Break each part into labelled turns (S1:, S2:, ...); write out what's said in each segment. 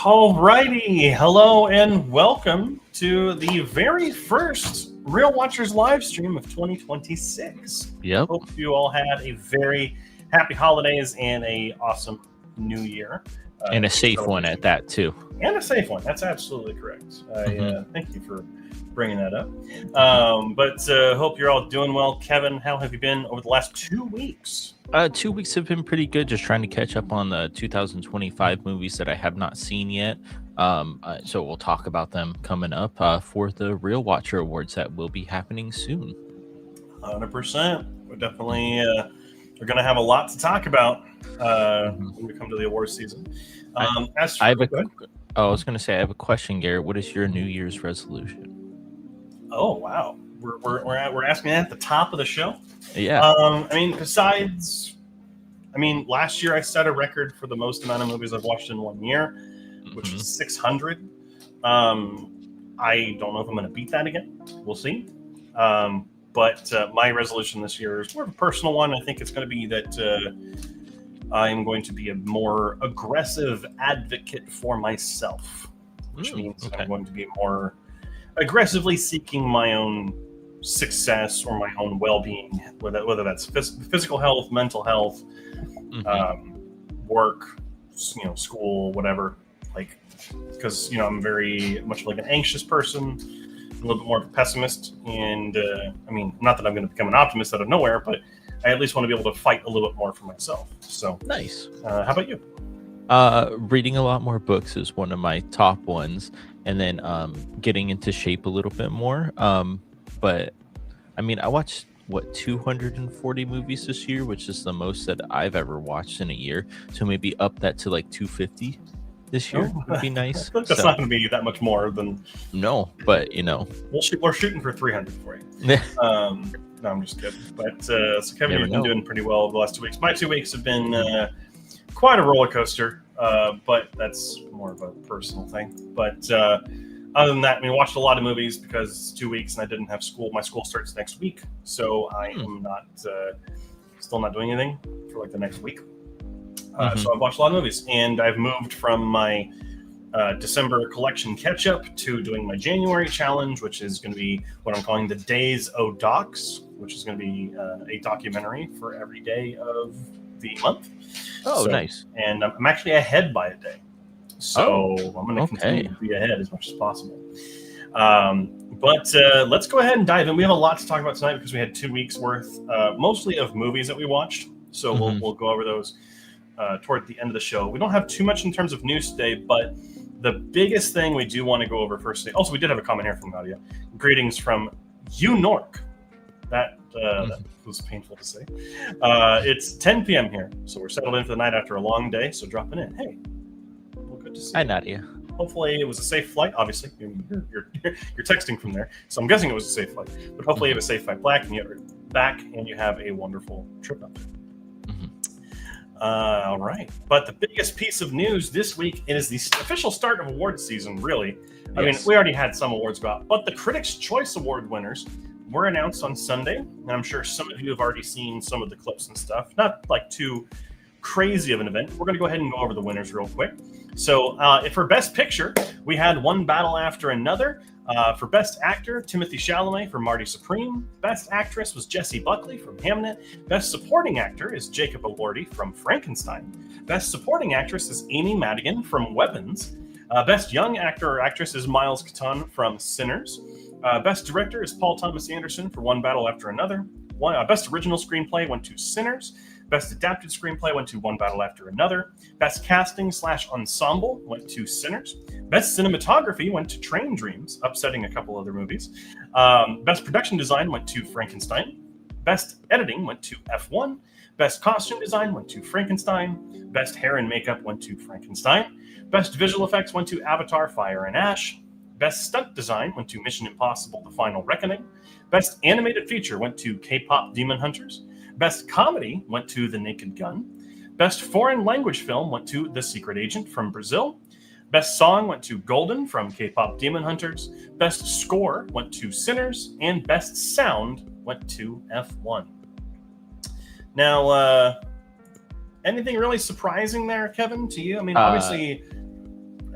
S1: Alrighty, hello and welcome to the very first Real Watchers live stream of 2026.
S2: Yep.
S1: Hope you all had a very happy holidays and a awesome new year.
S2: And a safe one at that, too.
S1: And a safe one. That's absolutely correct. Thank you for bringing that up. But hope you're all doing well. Kevin, how have you been over the last 2 weeks?
S2: 2 weeks have been pretty good. Just trying to catch up on the 2025 movies that I have not seen yet. So we'll talk about them coming up for the Real Watcher Awards that will be happening soon.
S1: 100%. We're definitely we're going to have a lot to talk about when we come to the awards season.
S2: I was going to say, I have a question, Garrett. What is your New Year's resolution?
S1: Oh, wow. We're asking that at the top of the show.
S2: Yeah.
S1: Last year I set a record for the most amount of movies I've watched in 1 year, which was 600. I don't know if I'm going to beat that again. We'll see. But my resolution this year is more of a personal one. I think it's going to be that I'm going to be a more aggressive advocate for myself, which means I'm going to be more aggressively seeking my own success or my own well-being, whether that's physical health, mental health, work, school, whatever. Like, because I'm very much like an anxious person, a little bit more of a pessimist, and not that I'm going to become an optimist out of nowhere, but I at least want to be able to fight a little bit more for myself. So
S2: nice.
S1: How about you?
S2: Reading a lot more books is one of my top ones, and then getting into shape a little bit more. But I watched 240 movies this year, which is the most that I've ever watched in a year. So maybe up that to like 250 this year would be nice.
S1: That's not going to be that much more than.
S2: No, but
S1: we're shooting for 300 for you. No, I'm just kidding. But so Kevin, you've been doing pretty well the last 2 weeks. My 2 weeks have been quite a roller coaster, but that's more of a personal thing. But other than that, I watched a lot of movies because it's 2 weeks and I didn't have school. My school starts next week, so I am not still not doing anything for like the next week. So I've watched a lot of movies, and I've moved from my December collection catch-up to doing my January challenge, which is going to be what I'm calling the Days O Docs, which is going to be a documentary for every day of the month.
S2: Oh, nice.
S1: And I'm actually ahead by a day. So I'm going to continue to be ahead as much as possible. But let's go ahead and dive in. We have a lot to talk about tonight because we had 2 weeks worth, mostly of movies that we watched. So we'll go over those toward the end of the show. We don't have too much in terms of news today, but the biggest thing we do want to go over first. Also, we did have a comment here from Nadia. Greetings from Nork. That was painful to say. It's 10 p.m. here, so we're settled in for the night after a long day. So dropping in. Hey, well, good to see you.
S2: Hi, Nadia.
S1: Hopefully it was a safe flight. Obviously, you're texting from there, so I'm guessing it was a safe flight. But hopefully you have a safe flight back, and you have a wonderful trip up there. All right. But the biggest piece of news this week is the official start of awards season, really.
S2: Yes.
S1: We already had some awards go out, but the Critics' Choice Award winners were announced on Sunday. And I'm sure some of you have already seen some of the clips and stuff. Not like too crazy of an event. We're going to go ahead and go over the winners real quick. So for Best Picture, we had One Battle After Another. For Best Actor, Timothée Chalamet for Marty Supreme. Best Actress was Jessie Buckley from Hamnet. Best Supporting Actor is Jacob Elordi from Frankenstein. Best Supporting Actress is Amy Madigan from Weapons. Best Young Actor or Actress is Miles Keaton from Sinners. Best Director is Paul Thomas Anderson for One Battle After Another. Best Original Screenplay went to Sinners. Best Adapted Screenplay went to One Battle After Another. Best Casting/Ensemble went to Sinners. Best Cinematography went to Train Dreams, upsetting a couple other movies. Best Production Design went to Frankenstein. Best Editing went to F1. Best Costume Design went to Frankenstein. Best Hair and Makeup went to Frankenstein. Best Visual Effects went to Avatar: Fire and Ash. Best Stunt Design went to Mission Impossible: The Final Reckoning. Best Animated Feature went to K-Pop Demon Hunters. Best Comedy went to The Naked Gun. Best Foreign Language Film went to The Secret Agent from Brazil. Best Song went to Golden from K-Pop Demon Hunters. Best Score went to Sinners. And Best Sound went to F1. Now, anything really surprising there, Kevin, to you? Obviously,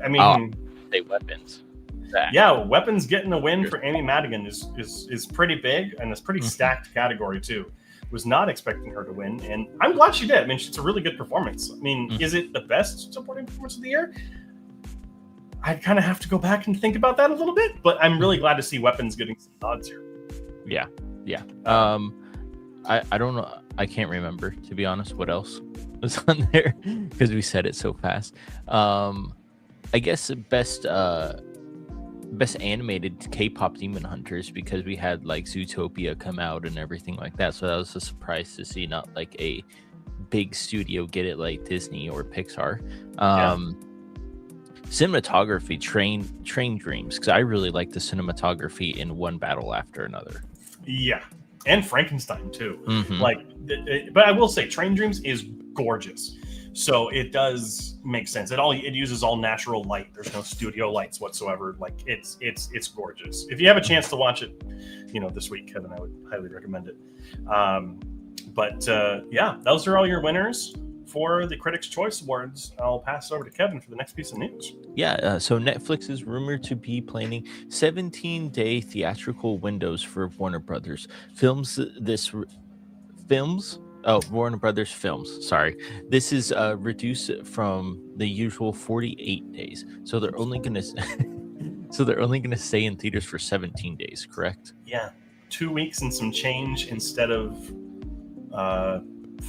S1: I mean,
S2: say Weapons. That.
S1: Yeah, Weapons getting a win for Amy Madigan is pretty big, and it's pretty stacked category too. Was not expecting her to win, and I'm glad she did. I mean, it's a really good performance. I mean, is it the best supporting performance of the year? I'd kind of have to go back and think about that a little bit, but I'm really glad to see Weapons getting some nods here.
S2: Yeah. I don't know. I can't remember, to be honest, what else was on there because we said it so fast. I guess best animated K-pop Demon Hunters, because we had like Zootopia come out and everything like that. So that was a surprise to see not like a big studio get it like Disney or Pixar. Cinematography, Train Dreams, because I really like the cinematography in One Battle After Another.
S1: Yeah, and Frankenstein too. But I will say Train Dreams is gorgeous. So it does make sense. It uses all natural light. There's no studio lights whatsoever. Like it's gorgeous. If you have a chance to watch it, this week, Kevin, I would highly recommend it. Yeah, those are all your winners for the Critics' Choice Awards. I'll pass it over to Kevin for the next piece of news.
S2: Yeah, so Netflix is rumored to be planning 17-day theatrical windows for Warner Brothers Warner Brothers films. Sorry, this is reduced from the usual 48 days. So they're only gonna stay in theaters for 17 days. Correct?
S1: Yeah, 2 weeks and some change instead of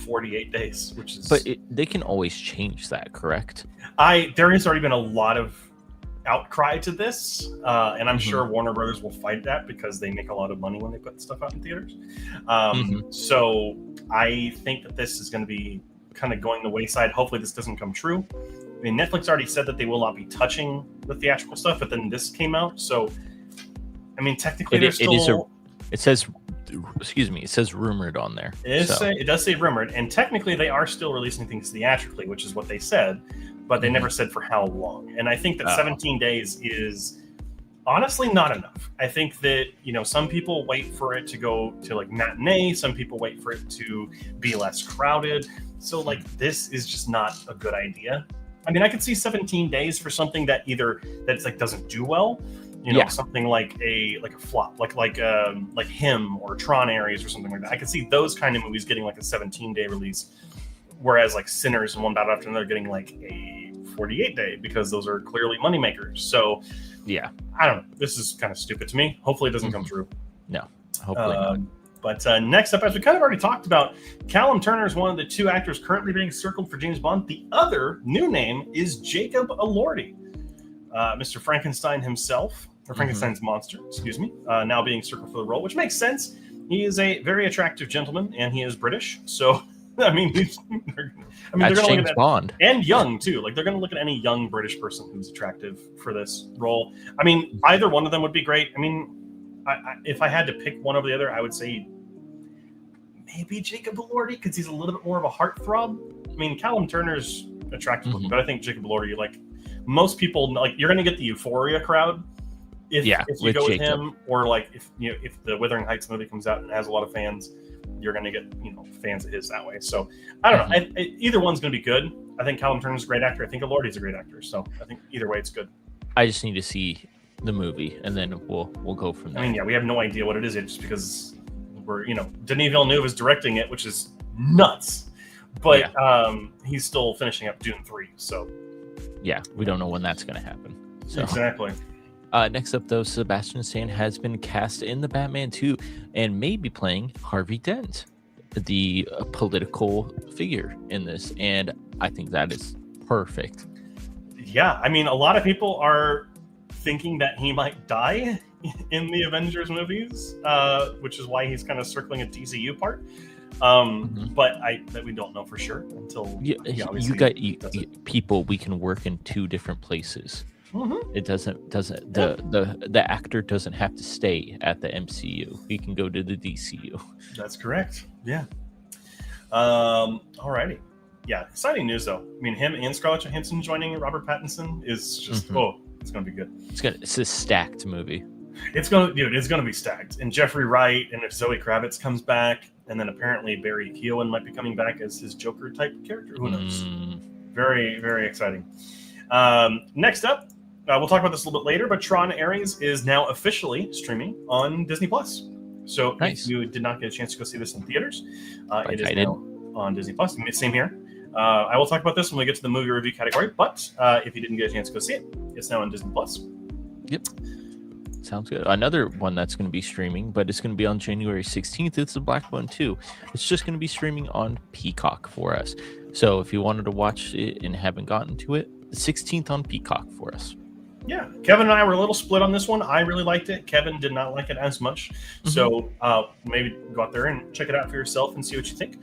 S1: 48 days, which is.
S2: But they can always change that, correct?
S1: There has already been a lot of outcry to this, and I'm sure Warner Brothers will fight that because they make a lot of money when they put stuff out in theaters. So I think that this is going to be kind of going the wayside. Hopefully this doesn't come true. I mean, Netflix already said that they will not be touching the theatrical stuff, but then this came out. So, I mean, technically
S2: it says rumored on there.
S1: It does say rumored, and technically they are still releasing things theatrically, which is what they said, but they never said for how long. And I think that 17 days is honestly not enough. I think that, some people wait for it to go to like matinee, some people wait for it to be less crowded. So like this is just not a good idea. I mean, I could see 17 days for something that's like doesn't do well. Something like a flop, like Him or Tron Ares or something like that. I could see those kind of movies getting like a 17-day release, whereas like Sinners and One Battle After Another getting like a 48-day, because those are clearly moneymakers. So yeah, I don't know. This is kind of stupid to me. Hopefully it doesn't come true.
S2: No, hopefully not.
S1: But next up, as we kind of already talked about, Callum Turner is one of the two actors currently being circled for James Bond. The other new name is Jacob Elordi. Mr. Frankenstein himself, or Frankenstein's monster, excuse me, now being circled for the role, which makes sense. He is a very attractive gentleman, and he is British. So, I mean, they're going to look at
S2: Bond.
S1: And young, too. Like, they're going to look at any young British person who's attractive for this role. I mean, either one of them would be great. I mean, if I had to pick one over the other, I would say maybe Jacob Elordi, because he's a little bit more of a heartthrob. I mean, Callum Turner's attractive looking, but I think Jacob Elordi, like, most people, like, you're going to get the Euphoria crowd if you go with him, or like if the Wuthering Heights movie comes out and has a lot of fans, you're going to get fans of his that way. So I don't know. Either one's going to be good. I think Callum Turner's a great actor. I think Elordi's a great actor. So I think either way it's good.
S2: I just need to see the movie, and then we'll go from there.
S1: I mean, yeah, we have no idea what it is yet, just because we're Denis Villeneuve is directing it, which is nuts. But he's still finishing up Dune 3, so
S2: yeah, we don't know when that's going to happen. So.
S1: Exactly.
S2: Next up, though, Sebastian Stan has been cast in the Batman 2 and may be playing Harvey Dent, the political figure in this, and I think that is perfect.
S1: Yeah, I mean, a lot of people are thinking that he might die in the Avengers movies, which is why he's kind of circling a DCU part. But we don't know for sure until people. We can work in two different places. It doesn't the actor doesn't have to stay at the MCU. He can go to the DCU. That's correct. Yeah. Alrighty. Yeah, exciting news though. I mean, him and Scarlett Johansson joining Robert Pattinson is just it's gonna be good. It's a stacked movie. It's gonna be stacked. And Jeffrey Wright, and if Zoe Kravitz comes back, and then apparently Barry Keoghan might be coming back as his Joker type character. Who knows? Very, very exciting. Next up, we'll talk about this a little bit later, but Tron Ares is now officially streaming on Disney Plus. So
S2: Nice.
S1: if you did not get a chance to go see this in theaters, it is
S2: I did.
S1: now on Disney Plus. Same here. I will talk about this when we get to the movie review category, but if you didn't get a chance to go see it, it's now on Disney Plus.
S2: Yep. Sounds good. Another one that's going to be streaming, but it's going to be on January 16th. It's the Black One 2. It's just going to be streaming on Peacock for us. So if you wanted to watch it and haven't gotten to it, the 16th on Peacock for us.
S1: Yeah, Kevin and I were a little split on this one. I really liked it. Kevin did not like it as much. So maybe go out there and check it out for yourself and see what you think.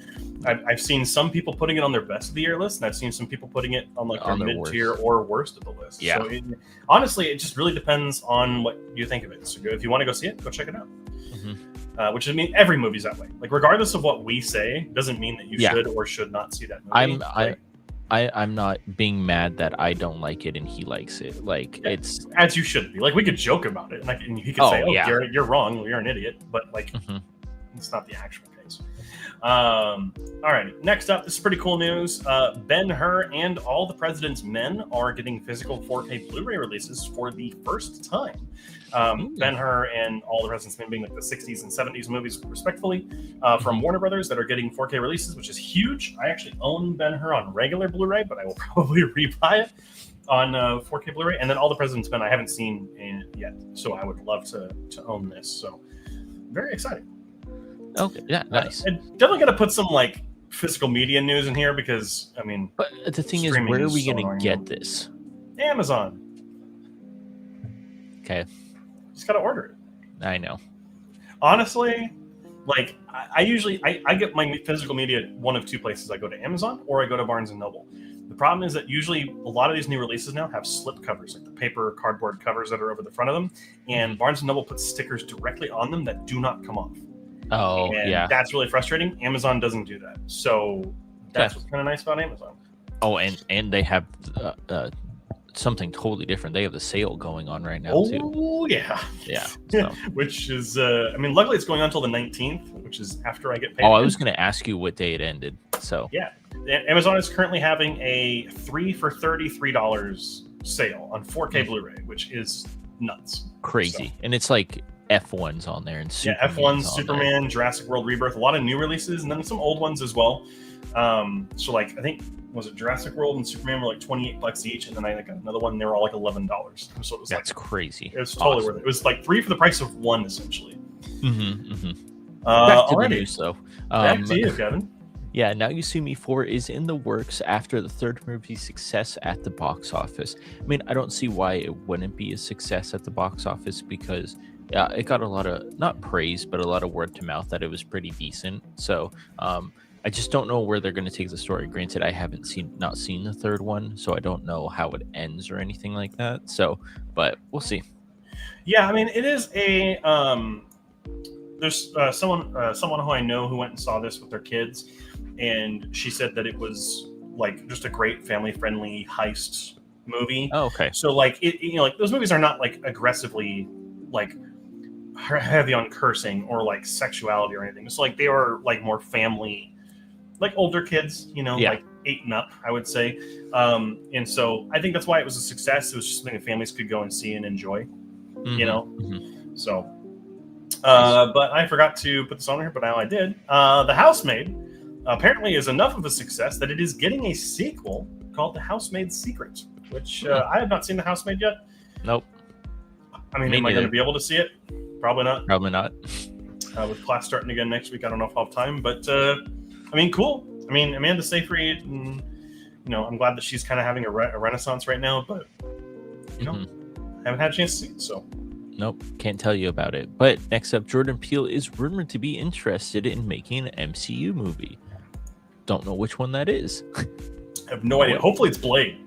S1: I've seen some people putting it on their best of the year list, and I've seen some people putting it on like their mid-tier or worst of the list.
S2: Yeah.
S1: So honestly, it just really depends on what you think of it. So if you want to go see it, go check it out. Which I mean, every movie's that way. Like regardless of what we say, doesn't mean that you should or should not see that movie.
S2: I'm not being mad that I don't like it and he likes it. Like it's
S1: as you should be. Like we could joke about it, and he could say, "Oh, Garrett, you're wrong. You're an idiot." But like, it's not the actual case. All right. Next up, this is pretty cool news. Ben-Hur and All the President's Men are getting physical 4K Blu-ray releases for the first time. Ben-Hur and All the President's Men being like the 60s and 70s movies, respectively, from Warner Brothers that are getting 4K releases, which is huge. I actually own Ben-Hur on regular Blu-ray, but I will probably rebuy it on 4K Blu-ray. And then All the President's Men I haven't seen yet, so I would love to own this. So very exciting.
S2: Okay, yeah, nice.
S1: I'm definitely going to put some like physical media news in here because I mean,
S2: but the thing is, where are we going to get this?
S1: Amazon.
S2: Okay,
S1: just got to order it.
S2: I know.
S1: Honestly, like I usually get my physical media one of two places. I go to Amazon or I go to Barnes and Noble. The problem is that usually a lot of these new releases now have slip covers, like the paper cardboard covers that are over the front of them, and Barnes and Noble puts stickers directly on them that do not come off.
S2: Oh, and yeah.
S1: That's really frustrating. Amazon doesn't do that. So that's what's kind of nice about Amazon.
S2: Oh, and they have something totally different. They have the sale going on right now, too.
S1: Oh, yeah.
S2: Yeah. So.
S1: Which is, I mean, luckily it's going on until the 19th, which is after I get paid.
S2: Oh, I was going to ask you what day it ended. So
S1: yeah. Amazon is currently having a 3 for $33 sale on 4K Blu-ray, which is nuts.
S2: Crazy. So. And it's like F1's on there and
S1: Superman's F1, Superman, there. Jurassic World Rebirth, a lot of new releases, and then some old ones as well. So like I think was it Jurassic World and Superman were like $28 each, and then I got another one. They were all like $11. So it was
S2: that's crazy.
S1: It was totally worth it. It was like 3 for the price of 1 essentially.
S2: Back to the news though.
S1: Back to you, Kevin.
S2: Yeah, Now You See Me 4 is in the works after the third movie's success at the box office. I mean, I don't see why it wouldn't be a success at the box office because it got a lot of, not praise, but a lot of word to mouth that it was pretty decent. So I just don't know where they're going to take the story. Granted, I haven't not seen the third one, so I don't know how it ends or anything like that. So, but we'll see.
S1: Yeah, I mean, it is a... there's someone who I know who went and saw this with their kids, and she said that it was like just a great family-friendly heist movie.
S2: Oh, okay.
S1: So like like those movies are not like aggressively like heavy on cursing or like sexuality or anything. It's like they are like more family, like older kids, like 8 and up, I would say. And so I think that's why it was a success. It was just something that families could go and see and enjoy. So. But I forgot to put this on here, but now I did. The Housemaid apparently is enough of a success that it is getting a sequel called The Housemaid's Secret, which I have not seen The Housemaid yet.
S2: Nope.
S1: I mean, am I going to be able to see it? Probably not.
S2: Probably not.
S1: With class starting again next week, I don't know if I'll have time, but I mean, cool. I mean, Amanda Seyfried, and, I'm glad that she's kind of having a renaissance right now, but, I haven't had a chance to see it, so...
S2: Nope, can't tell you about it. But next up, Jordan Peele is rumored to be interested in making an MCU movie. Don't know which one that is.
S1: I have no idea. Hopefully it's Blade.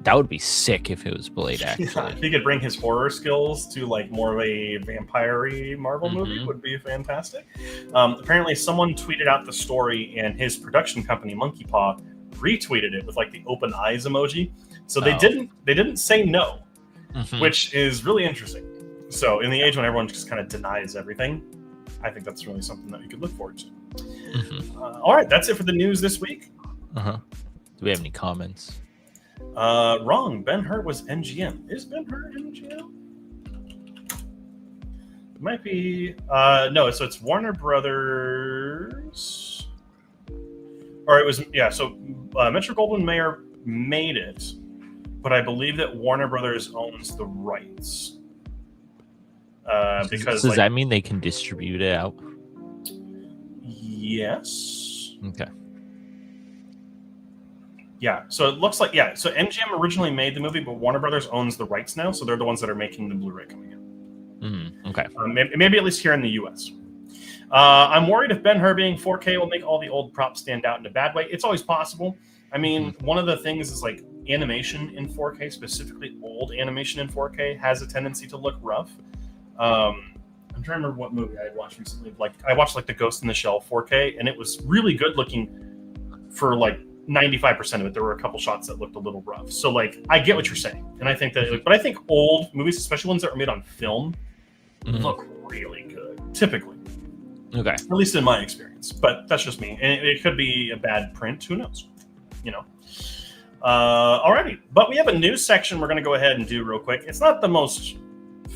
S2: That would be sick if it was Blade, actually.
S1: If he could bring his horror skills to like more of a vampire-y Marvel movie would be fantastic. Apparently someone tweeted out the story and his production company, Monkey Paw, retweeted it with like the open eyes emoji. So they didn't say no, which is really interesting. So in the age when everyone just kind of denies everything, I think that's really something that we could look forward to. All right, that's it for the news this week.
S2: Do we have any comments?
S1: Wrong. Ben-Hur was MGM. Is Ben-Hur MGM? Might be. No, so it's Warner Brothers. Or it was, yeah, so Metro-Goldwyn-Mayer made it, but I believe that Warner Brothers owns the rights. Because
S2: does that mean they can distribute it out?
S1: Yes.
S2: Okay.
S1: Yeah, so it looks like, yeah, so MGM originally made the movie, but Warner Brothers owns the rights now, so they're the ones that are making the Blu-ray coming in.
S2: Okay.
S1: Maybe at least here in the US. I'm worried if Ben-Hur being 4K will make all the old props stand out in a bad way. It's always possible. I mean, one of the things is like animation in 4K, specifically old animation in 4K, has a tendency to look rough. I'm trying to remember what movie I had watched recently. Like I watched like the Ghost in the Shell 4K, and it was really good looking for like 95% of it. There were a couple shots that looked a little rough. So like I get what you're saying, and I think that, but I think old movies, especially ones that were made on film, look really good typically.
S2: Okay.
S1: At least in my experience, but that's just me. And it could be a bad print. Who knows? You know. Alrighty, but we have a news section we're going to go ahead and do real quick. It's not the most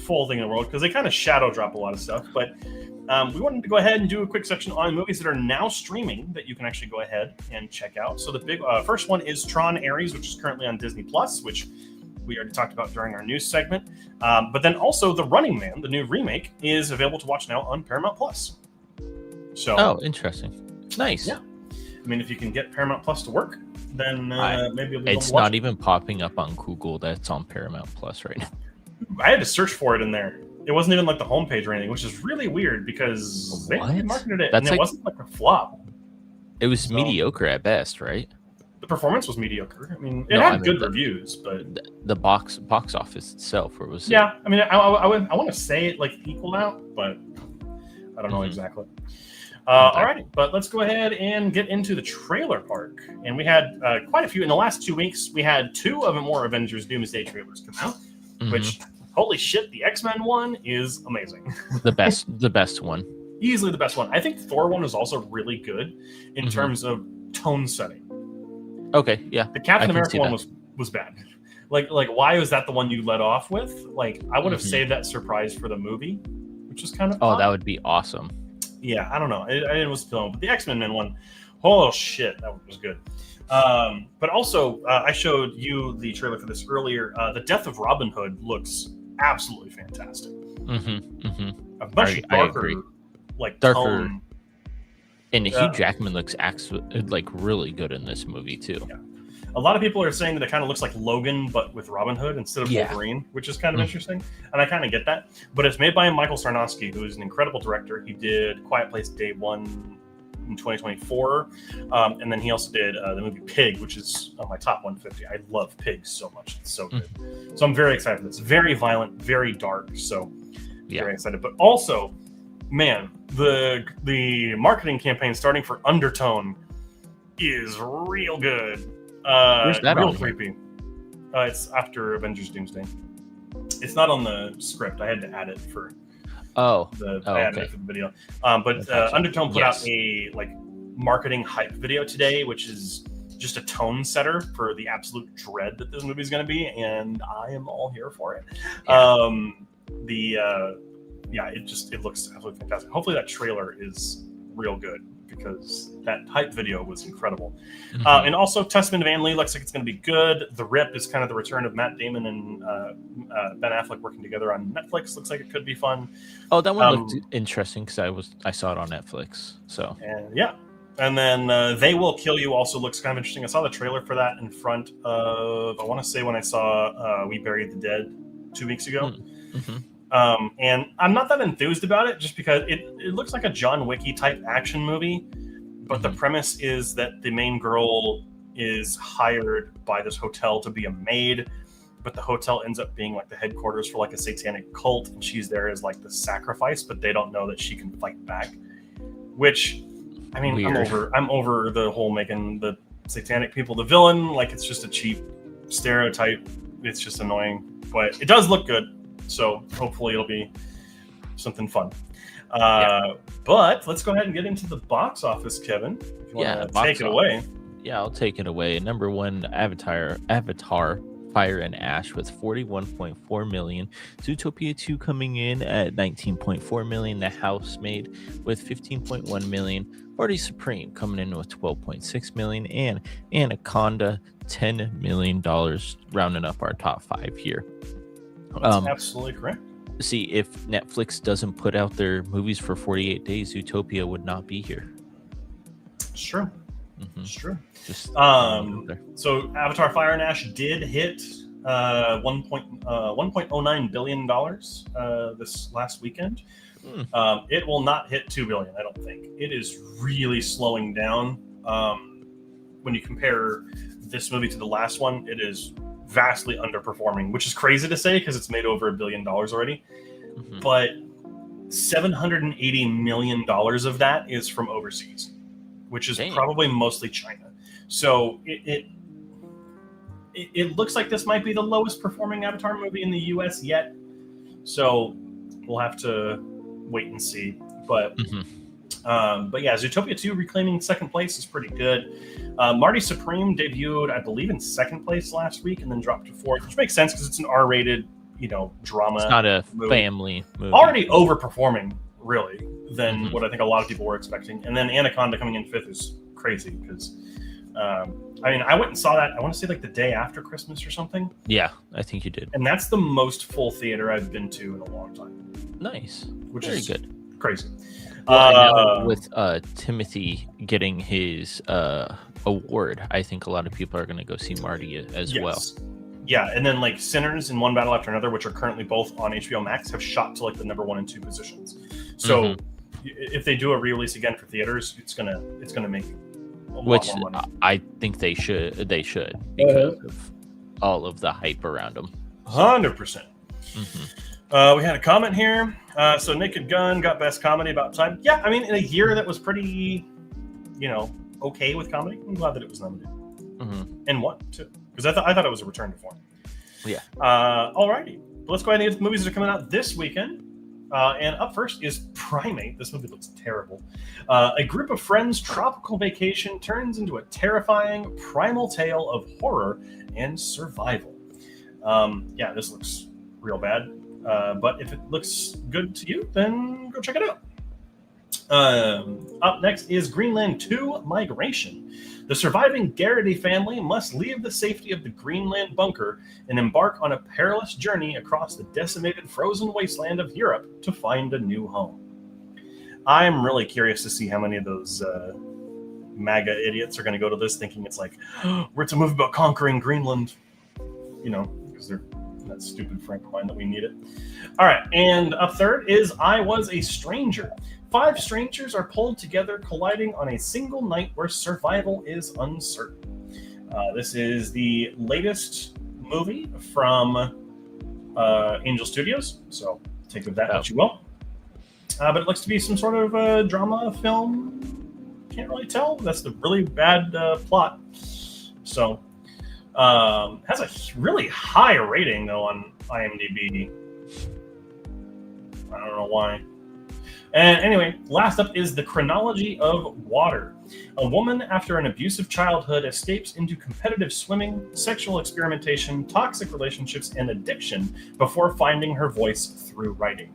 S1: full thing in the world because they kind of shadow drop a lot of stuff, but we wanted to go ahead and do a quick section on movies that are now streaming that you can actually go ahead and check out. So the big first one is Tron Ares, which is currently on Disney Plus, which we already talked about during our news segment. But then also The Running Man, the new remake, is available to watch now on Paramount Plus. So,
S2: interesting. Nice.
S1: Yeah. I mean, if you can get Paramount Plus to work, then maybe it'll be
S2: it's not even popping up on Google that's on Paramount Plus right now.
S1: I had to search for it in there. It wasn't even like the homepage or anything, which is really weird because they marketed it and it wasn't like a flop.
S2: It was mediocre at best, right?
S1: The performance was mediocre. I mean, it had good reviews, but
S2: the box office itself, or was
S1: yeah. I mean, I want to say it like equaled out, but I don't know exactly. Alrighty, but let's go ahead and get into the trailer park. And we had quite a few in the last 2 weeks. We had 2 of the more Avengers Doomsday trailers come out, which holy shit, the X-Men one is amazing. the
S2: best one,
S1: easily the best one. I think Thor one was also really good in terms of tone setting.
S2: Okay, yeah.
S1: The Captain America one was bad. Like why was that the one you led off with? Like I would have saved that surprise for the movie, which is kind of fun.
S2: That would be awesome.
S1: Yeah, I don't know. It was filmed, but the X-Men one, oh shit, that was good. But also, I showed you the trailer for this earlier. The Death of Robin Hood looks absolutely fantastic. A much darker, like tone.
S2: And Hugh Jackman looks like really good in this movie too.
S1: Yeah. A lot of people are saying that it kind of looks like Logan, but with Robin Hood instead of Wolverine, which is kind of interesting. And I kind of get that. But it's made by Michael Sarnowski, who is an incredible director. He did Quiet Place Day 1 in 2024. And then he also did the movie Pig, which is on my top 150. I love Pig so much. It's so good. So I'm very excited. It's very violent, very dark. So very excited. But also, man, the marketing campaign starting for Undertone is real good.
S2: Where's that
S1: real
S2: on
S1: creepy. It's after Avengers Doomsday. It's not on the script. I had to add it for the video. But Undertone put out a marketing hype video today, which is just a tone setter for the absolute dread that this movie is going to be, and I am all here for it. It looks absolutely fantastic. Hopefully that trailer is real good, because that hype video was incredible. And also Testament of Anne Lee looks like it's going to be good. The Rip is kind of the return of Matt Damon and Ben Affleck working together on Netflix. Looks like it could be fun.
S2: Oh, that one looked interesting because I saw it on Netflix. So
S1: and then They Will Kill You also looks kind of interesting. I saw the trailer for that in front of, I want to say when I saw We Buried the Dead 2 weeks ago. And I'm not that enthused about it just because it looks like a John Wick-y type action movie, but the premise is that the main girl is hired by this hotel to be a maid, but the hotel ends up being like the headquarters for like a satanic cult, and she's there as like the sacrifice, but they don't know that she can fight back. Which, I mean, weird. I'm over the whole making the satanic people the villain. Like, it's just a cheap stereotype. It's just annoying, but it does look good. So hopefully it'll be something fun. But let's go ahead and get into the box office, Kevin. If you want to take it away.
S2: Yeah, I'll take it away. Number one, Avatar, Fire and Ash with 41.4 million. Zootopia 2 coming in at 19.4 million. The Housemaid with 15.1 million. Party Supreme coming in with 12.6 million. And Anaconda, $10 million, rounding up our top 5 here.
S1: That's absolutely correct.
S2: See, if Netflix doesn't put out their movies for 48 days, Zootopia would not be here.
S1: It's true. It's true.
S2: Just
S1: so Avatar Fire and Ash did hit $1.09 billion this last weekend. It will not hit $2 billion, I don't think. It is really slowing down. When you compare this movie to the last one, it is vastly underperforming, which is crazy to say because it's made over $1 billion already. But $780 million of that is from overseas, which is probably mostly China. So it looks like this might be the lowest performing Avatar movie in the US yet. So we'll have to wait and see. But yeah, Zootopia 2 reclaiming second place is pretty good. Marty Supreme debuted, I believe, in second place last week and then dropped to fourth, which makes sense because it's an R-rated, drama. It's
S2: not a family movie.
S1: Already overperforming, really, than what I think a lot of people were expecting. And then Anaconda coming in fifth is crazy because, I went and saw that, I want to say like the day after Christmas or something.
S2: Yeah, I think you did.
S1: And that's the most full theater I've been to in a long time.
S2: Nice.
S1: Which
S2: Very
S1: is
S2: good.
S1: Crazy.
S2: Well, with Timothy getting his award, I think a lot of people are going to go see Marty as well.
S1: Yeah, and then like Sinners and One Battle After Another, which are currently both on HBO Max, have shot to like the number 1 and 2 positions. So if they do a re-release again for theaters, it's gonna make a lot more money.
S2: I think they should because of all of the hype around them.
S1: 100%. We had a comment here. So Naked Gun got best comedy about time. Yeah, I mean, in a year that was pretty, okay with comedy, I'm glad that it was nominated. And won, too. Because I thought it was a return to form.
S2: Yeah.
S1: Alrighty. Let's go ahead and get the movies that are coming out this weekend. And up first is Primate. This movie looks terrible. A group of friends' tropical vacation turns into a terrifying primal tale of horror and survival. Yeah, this looks real bad. But if it looks good to you, then go check it out. Up next is Greenland 2 Migration. The surviving Garrity family must leave the safety of the Greenland bunker and embark on a perilous journey across the decimated frozen wasteland of Europe to find a new home. I'm really curious to see how many of those MAGA idiots are going to go to this thinking it's like, it's a movie about conquering Greenland, because they're that stupid Frank line that we need it. All right, and up third is I Was a Stranger. 5 strangers are pulled together, colliding on a single night where survival is uncertain. This is the latest movie from Angel Studios, so take of that what you will. But it looks to be some sort of drama film. Can't really tell. That's the really bad plot. So, has a really high rating, though, on IMDb. I don't know why. And anyway, last up is The Chronology of Water. A woman, after an abusive childhood, escapes into competitive swimming, sexual experimentation, toxic relationships, and addiction before finding her voice through writing.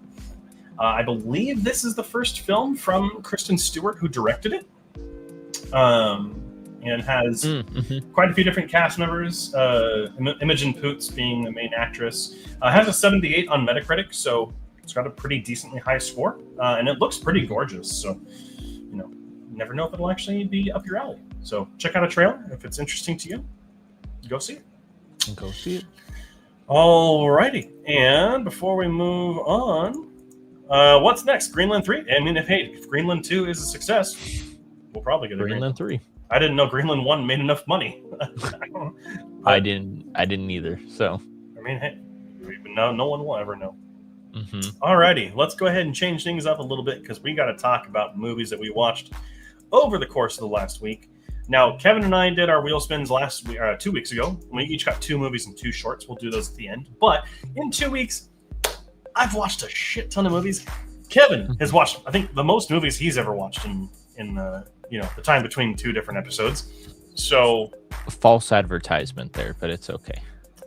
S1: I believe this is the first film from Kristen Stewart, who directed it. And has quite a few different cast members. Imogen Poots being the main actress. Has a 78 on Metacritic, so it's got a pretty decently high score. And it looks pretty gorgeous, so, never know if it'll actually be up your alley. So check out a trailer. If it's interesting to you, go see it.
S2: Go see it.
S1: Alrighty. And before we move on, what's next? Greenland 3? I mean, if Greenland 2 is a success, we'll probably get a
S2: Greenland 3.
S1: I didn't know Greenland 1 made enough money.
S2: I didn't either. So
S1: I mean, hey, no one will ever know. Alrighty, let's go ahead and change things up a little bit because we got to talk about movies that we watched over the course of the last week. Now, Kevin and I did our wheel spins 2 weeks ago. We each got 2 movies and 2 shorts. We'll do those at the end. But in 2 weeks, I've watched a shit ton of movies. Kevin has watched, I think, the most movies he's ever watched in the time between 2 different episodes. So
S2: false advertisement there, but it's okay.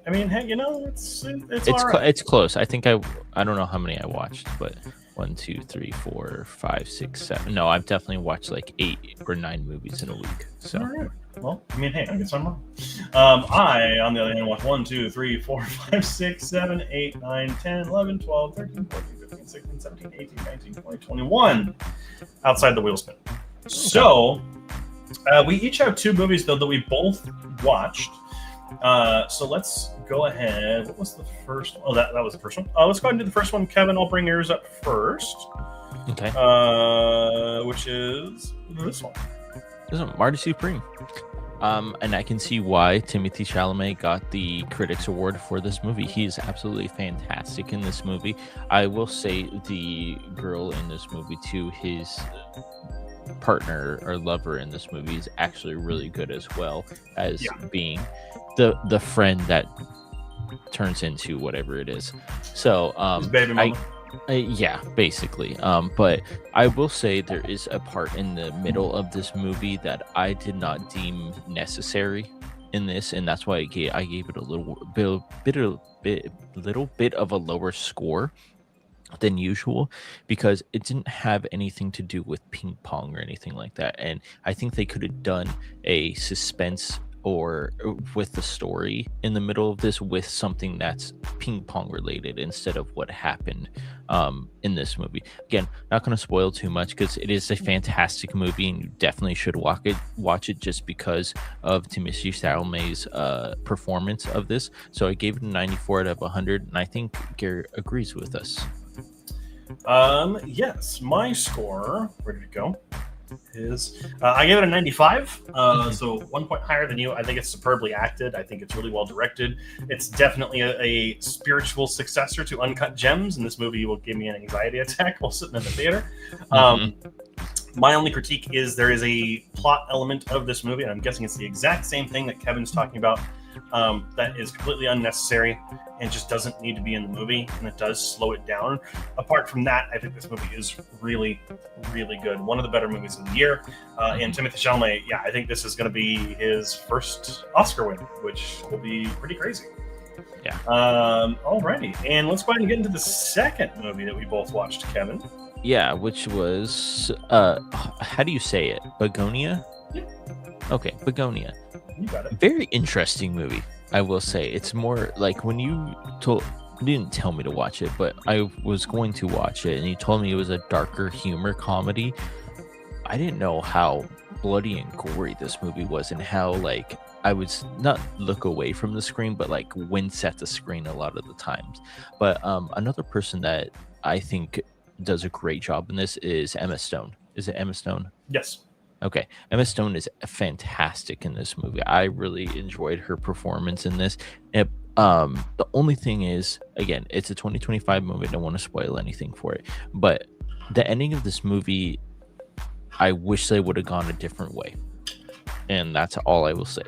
S1: I mean, hey, it's all right.
S2: It's close. I think I don't know how many I watched, but 1, 2, 3, 4, 5, 6, 7. No, I've definitely watched like 8 or 9 movies in a week. So
S1: all right. Well, I mean, hey, I guess I'm wrong. I, on the other hand, watched 1, 2, 3, 4, 5, 6, 7, 8, 9, 10, 11, 12, 13, 14, 15, 16, 17, 18, 19, 20, 21 outside the wheel spin. So we each have 2 movies, though, that we both watched. So let's go ahead. What was the first one? Oh, that was the first one. Let's go ahead and do the first one. Kevin, I'll bring yours up first.
S2: Okay.
S1: Which is this one.
S2: This is Marty Supreme. And I can see why Timothée Chalamet got the Critics Award for this movie. He's absolutely fantastic in this movie. I will say the girl in this movie too, his partner or lover in this movie, is actually really good as well as being the friend that turns into whatever it is. So
S1: his baby mama.
S2: yeah, basically. But I will say there is a part in the middle of this movie that I did not deem necessary in this, and that's why I gave it a little bit of a lower score than usual, because it didn't have anything to do with ping pong or anything like that. And I think they could have done a suspense or with the story in the middle of this with something that's ping pong related instead of what happened in this movie. Again, not going to spoil too much because it is a fantastic movie and you definitely should watch it just because of Timothée Chalamet's performance of this. So I gave it a 94 out of 100, and I think Garrett agrees with us.
S1: Yes, my score, where did it go? Is I gave it a 95, so 1 point higher than you. I think it's superbly acted. I think it's really well directed. It's definitely a spiritual successor to Uncut Gems, and this movie will give me an anxiety attack while sitting in the theater. My only critique is there is a plot element of this movie, and I'm guessing it's the exact same thing that Kevin's talking about, that is completely unnecessary and just doesn't need to be in the movie, and it does slow it down. Apart from that, I think this movie is really, really good. One of the better movies of the year. And Timothée Chalamet, I think this is going to be his first Oscar win, which will be pretty crazy.
S2: Yeah.
S1: Alrighty, and let's go ahead and get into the second movie that we both watched, Kevin.
S2: Yeah, which was how do you say it? Begonia?
S1: Yeah.
S2: Okay, Begonia.
S1: You got it.
S2: Very interesting movie, I will say. It's more like when you didn't tell me to watch it, but I was going to watch it and you told me it was a darker humor comedy. I didn't know how bloody and gory this movie was, and how like I would not look away from the screen, but like wince at the screen a lot of the times. But another person that I think does a great job in this is Emma Stone. Is it Emma Stone?
S1: Yes.
S2: Okay. Emma Stone is fantastic in this movie. I really enjoyed her performance in this. The only thing is, again, it's a 2025 movie. I don't want to spoil anything for it. But the ending of this movie, I wish they would have gone a different way. And that's all I will say.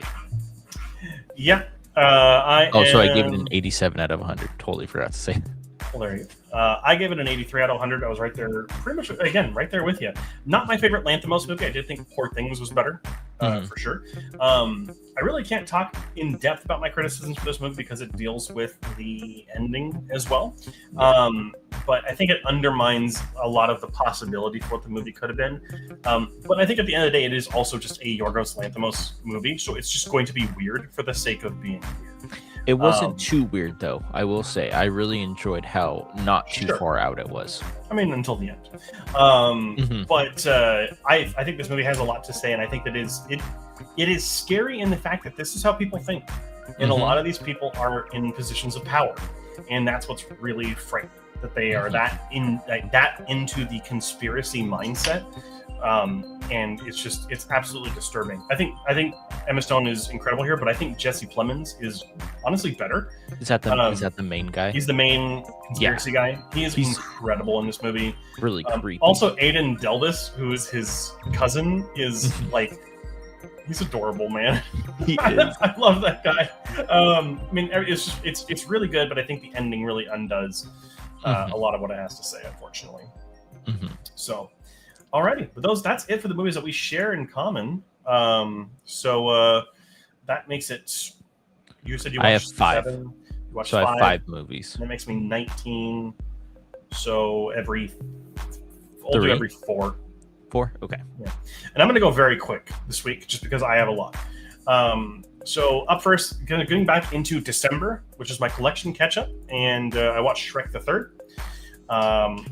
S1: Yeah.
S2: I gave it an 87 out of 100. Totally forgot to say.
S1: Well, there you go. I gave it an 83 out of 100. I was right there, pretty much, again, right there with you. Not my favorite Lanthimos movie. I did think Poor Things was better, for sure. I really can't talk in depth about my criticisms for this movie because it deals with the ending as well. But I think it undermines a lot of the possibility for what the movie could have been. But I think at the end of the day, it is also just a Yorgos Lanthimos movie. So it's just going to be weird for the sake of being weird.
S2: It wasn't too weird, though, I will say. I really enjoyed how not too far out it was.
S1: I mean, until the end. But I think this movie has a lot to say, and I think that it is scary in the fact that this is how people think. And a lot of these people are in positions of power. And that's what's really frightening, that they are that into the conspiracy mindset. And it's absolutely disturbing. I think Emma Stone is incredible here, but I think Jesse Plemons is honestly better.
S2: Is that the main guy?
S1: He's the main conspiracy guy. He's incredible in this movie.
S2: Really creepy.
S1: Also, Aidan Delvis, who is his cousin, is like, he's adorable, man.
S2: He is.
S1: I love that guy. I mean, it's really good, but I think the ending really undoes a lot of what it has to say, unfortunately. So. Alrighty, but that's it for the movies that we share in common. So that makes it. You said you watched
S2: I have 5.
S1: 7. You watched
S2: So I
S1: 5.
S2: have 5 movies.
S1: That makes me 19. So I'll do
S2: 3?
S1: every 4.
S2: 4? Okay.
S1: Yeah. And I'm going to go very quick this week just because I have a lot. So up first, getting back into December, which is my collection catch-up, and I watched Shrek the Third,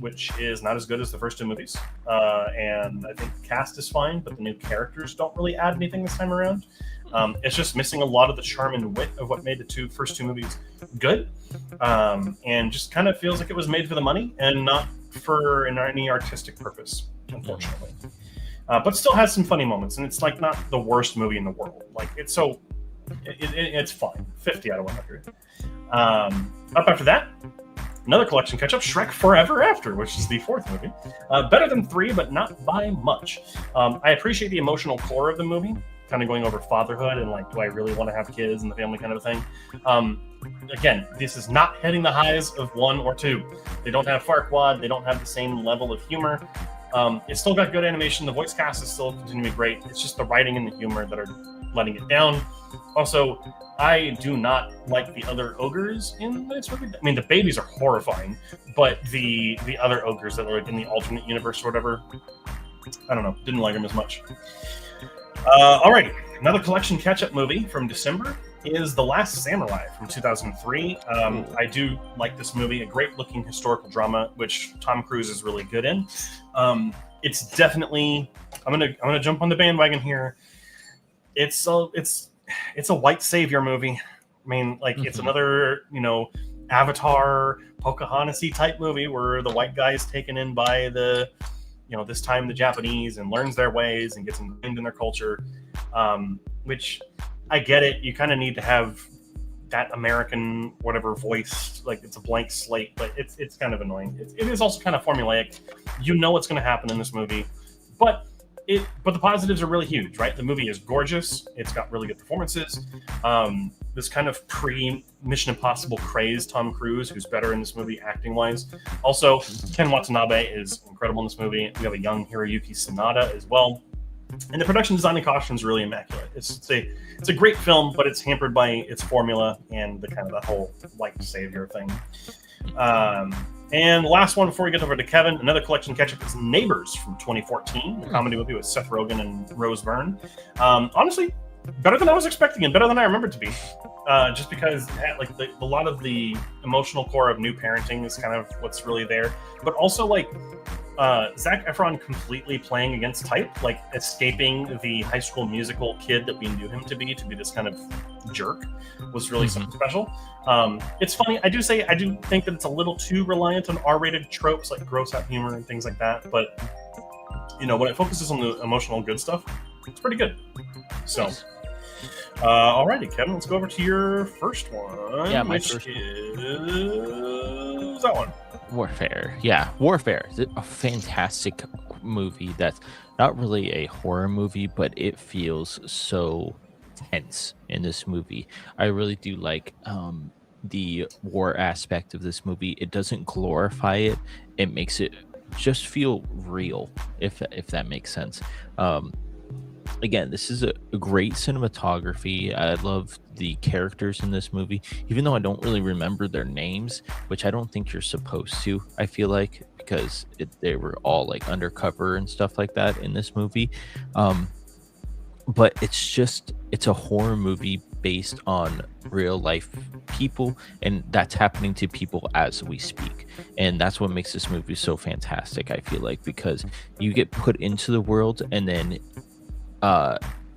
S1: which is not as good as the first 2 movies. And I think the cast is fine, but the new characters don't really add anything this time around. It's just missing a lot of the charm and wit of what made the first two movies good, and just kind of feels like it was made for the money and not for any artistic purpose, unfortunately. But still has some funny moments, and it's like not the worst movie in the world. Like it's fine. 50 out of 100. Up after that, another collection catch-up, Shrek Forever After, which is the 4th movie. Better than 3, but not by much. I appreciate the emotional core of the movie, kind of going over fatherhood and like, do I really want to have kids and the family kind of a thing. Again, this is not hitting the highs of 1 or 2. They don't have Farquaad. They don't have the same level of humor. It's still got good animation. The voice cast is still continuing to be great. It's just the writing and the humor that are letting it down. Also, I do not like the other ogres in this movie. I mean, the babies are horrifying, but the other ogres that are like in the alternate universe or whatever, I don't know, didn't like them as much. Alrighty, another collection catch-up movie from December is The Last Samurai from 2003. I do like this movie, a great-looking historical drama, which Tom Cruise is really good in. It's definitely, I'm gonna jump on the bandwagon here. It's a white savior movie. I mean, like it's another, Avatar, Pocahontas-y type movie where the white guy is taken in by this time the Japanese and learns their ways and gets ingrained in their culture. Which I get it. You kind of need to have that American whatever voice, like it's a blank slate, but it's kind of annoying. It is also kind of formulaic. You know what's going to happen in this movie, but the positives are really huge, right? The movie is gorgeous. It's got really good performances. This kind of pre-Mission Impossible craze Tom Cruise, who's better in this movie acting-wise. Also, Ken Watanabe is incredible in this movie. We have a young Hiroyuki Sanada as well. And the production design and costume is really immaculate. It's a great film, but it's hampered by its formula and the kind of the whole white savior thing. And the last one before we get over to Kevin, another collection catch-up is Neighbors from 2014, a comedy movie with Seth Rogen and Rose Byrne. Honestly, better than I was expecting and better than I remember it to be. Just because like a lot of the emotional core of new parenting is kind of what's really there. But also like Zac Efron completely playing against type, like escaping the High School Musical kid that we knew him to be this kind of jerk, was really something special. It's funny. I do think that it's a little too reliant on R-rated tropes like gross out humor and things like that. But when it focuses on the emotional good stuff, it's pretty good. So, alrighty, Kevin, let's go over to your first one.
S2: Yeah, my
S1: which
S2: first
S1: is that one.
S2: Warfare. Yeah, Warfare is a fantastic movie that's not really a horror movie, but it feels so tense in this movie. I really do like the war aspect of this movie. It doesn't glorify it. It makes it just feel real, if that makes sense. Again, this is a great cinematography. I love the characters in this movie, even though I don't really remember their names, which I don't think you're supposed to, I feel like, because they were all like undercover and stuff like that in this movie. But it's a horror movie based on real life people, and that's happening to people as we speak. And that's what makes this movie so fantastic, I feel like, because you get put into the world and then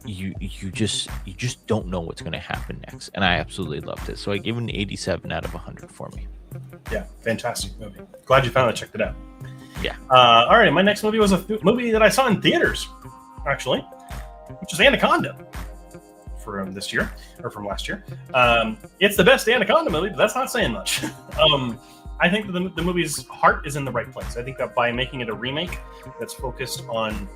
S2: you just don't know what's going to happen next, and I absolutely loved it. So I gave it an 87 out of 100 for me.
S1: Yeah, fantastic movie. Glad you finally checked it out.
S2: Yeah.
S1: All right, my next movie was a movie that I saw in theaters, actually, which is Anaconda from this year or from last year. It's the best Anaconda movie, but that's not saying much. I think that the movie's heart is in the right place. I think that by making it a remake that's focused on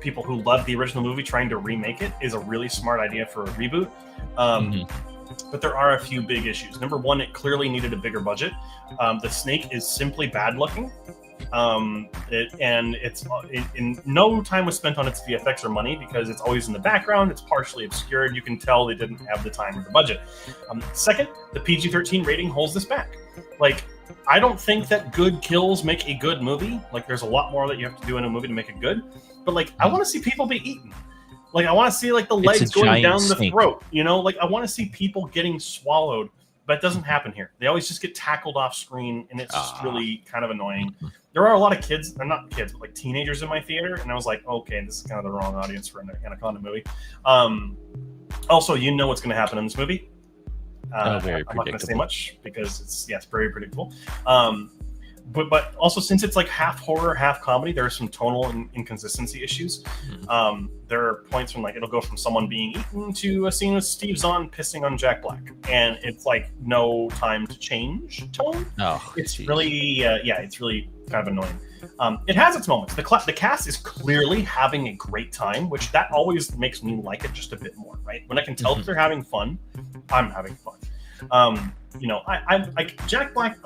S1: people who love the original movie trying to remake it is a really smart idea for a reboot. But there are a few big issues. Number one, it clearly needed a bigger budget. The snake is simply bad looking. It's in no time was spent on its VFX or money because it's always in the background. It's partially obscured. You can tell they didn't have the time or the budget. Second, the PG-13 rating holds this back. Like, I don't think that good kills make a good movie. Like, there's a lot more that you have to do in a movie to make it good. But like, I want to see people be eaten. Like, I want to see like the legs going down the throat. You know, like I want to see people getting swallowed. But it doesn't happen here. They always just get tackled off screen, and it's just really kind of annoying. There are a lot of kids, they're not kids, but like teenagers in my theater, and I was like, okay, this is kind of the wrong audience for an Anaconda movie. Also, you know what's going to happen in this movie.
S2: Very
S1: I'm not going to say much because it's very predictable. But also, since it's like half horror, half comedy, there are some tonal inconsistency issues. There are points when like it'll go from someone being eaten to a scene with Steve Zahn pissing on Jack Black, and it's like no time to change tone. It's really, it's really kind of annoying. It has its moments. The cast is clearly having a great time, which that always makes me like it just a bit more, right? When I can tell that they're having fun, I'm having fun. I like Jack Black,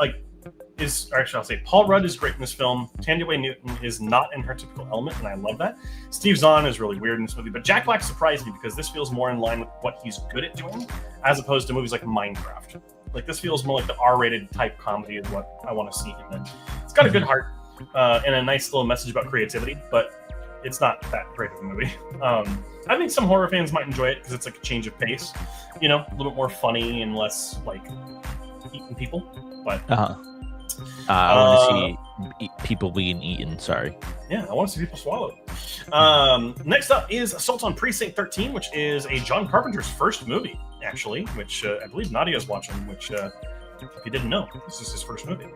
S1: I'll say Paul Rudd is great in this film. Tanya Way Newton is not in her typical element, and I love that. Steve Zahn is really weird in this movie, but Jack Black surprised me because this feels more in line with what he's good at doing, as opposed to movies like Minecraft. Like, this feels more like the R-rated type comedy is what I want to see him in. It's got a good heart and a nice little message about creativity, but it's not that great of a movie. I think some horror fans might enjoy it because it's like a change of pace, a little bit more funny and less like eating people. But
S2: I want to see people being eaten. Sorry.
S1: Yeah, I want to see people swallowed. Next up is Assault on Precinct 13, which is a John Carpenter's first movie, actually, which I believe Nadia's watching, which, if you didn't know, this is his first movie.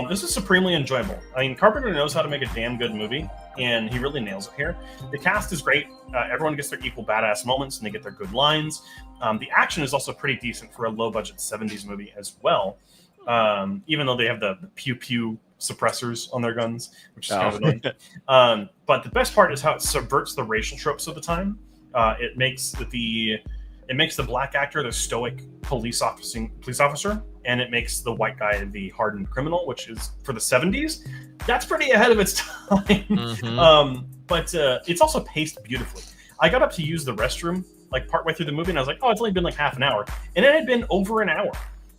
S1: This is supremely enjoyable. I mean, Carpenter knows how to make a damn good movie, and he really nails it here. The cast is great. Everyone gets their equal badass moments, and they get their good lines. The action is also pretty decent for a low-budget 70s movie as well. Even though they have the pew-pew suppressors on their guns, which is kind of annoying. But the best part is how it subverts the racial tropes of the time. It makes the black actor the stoic police officer, and it makes the white guy the hardened criminal, which is, for the 70s, that's pretty ahead of its time. But it's also paced beautifully. I got up to use the restroom like partway through the movie, and I was like, oh, it's only been like half an hour. And it had been over an hour.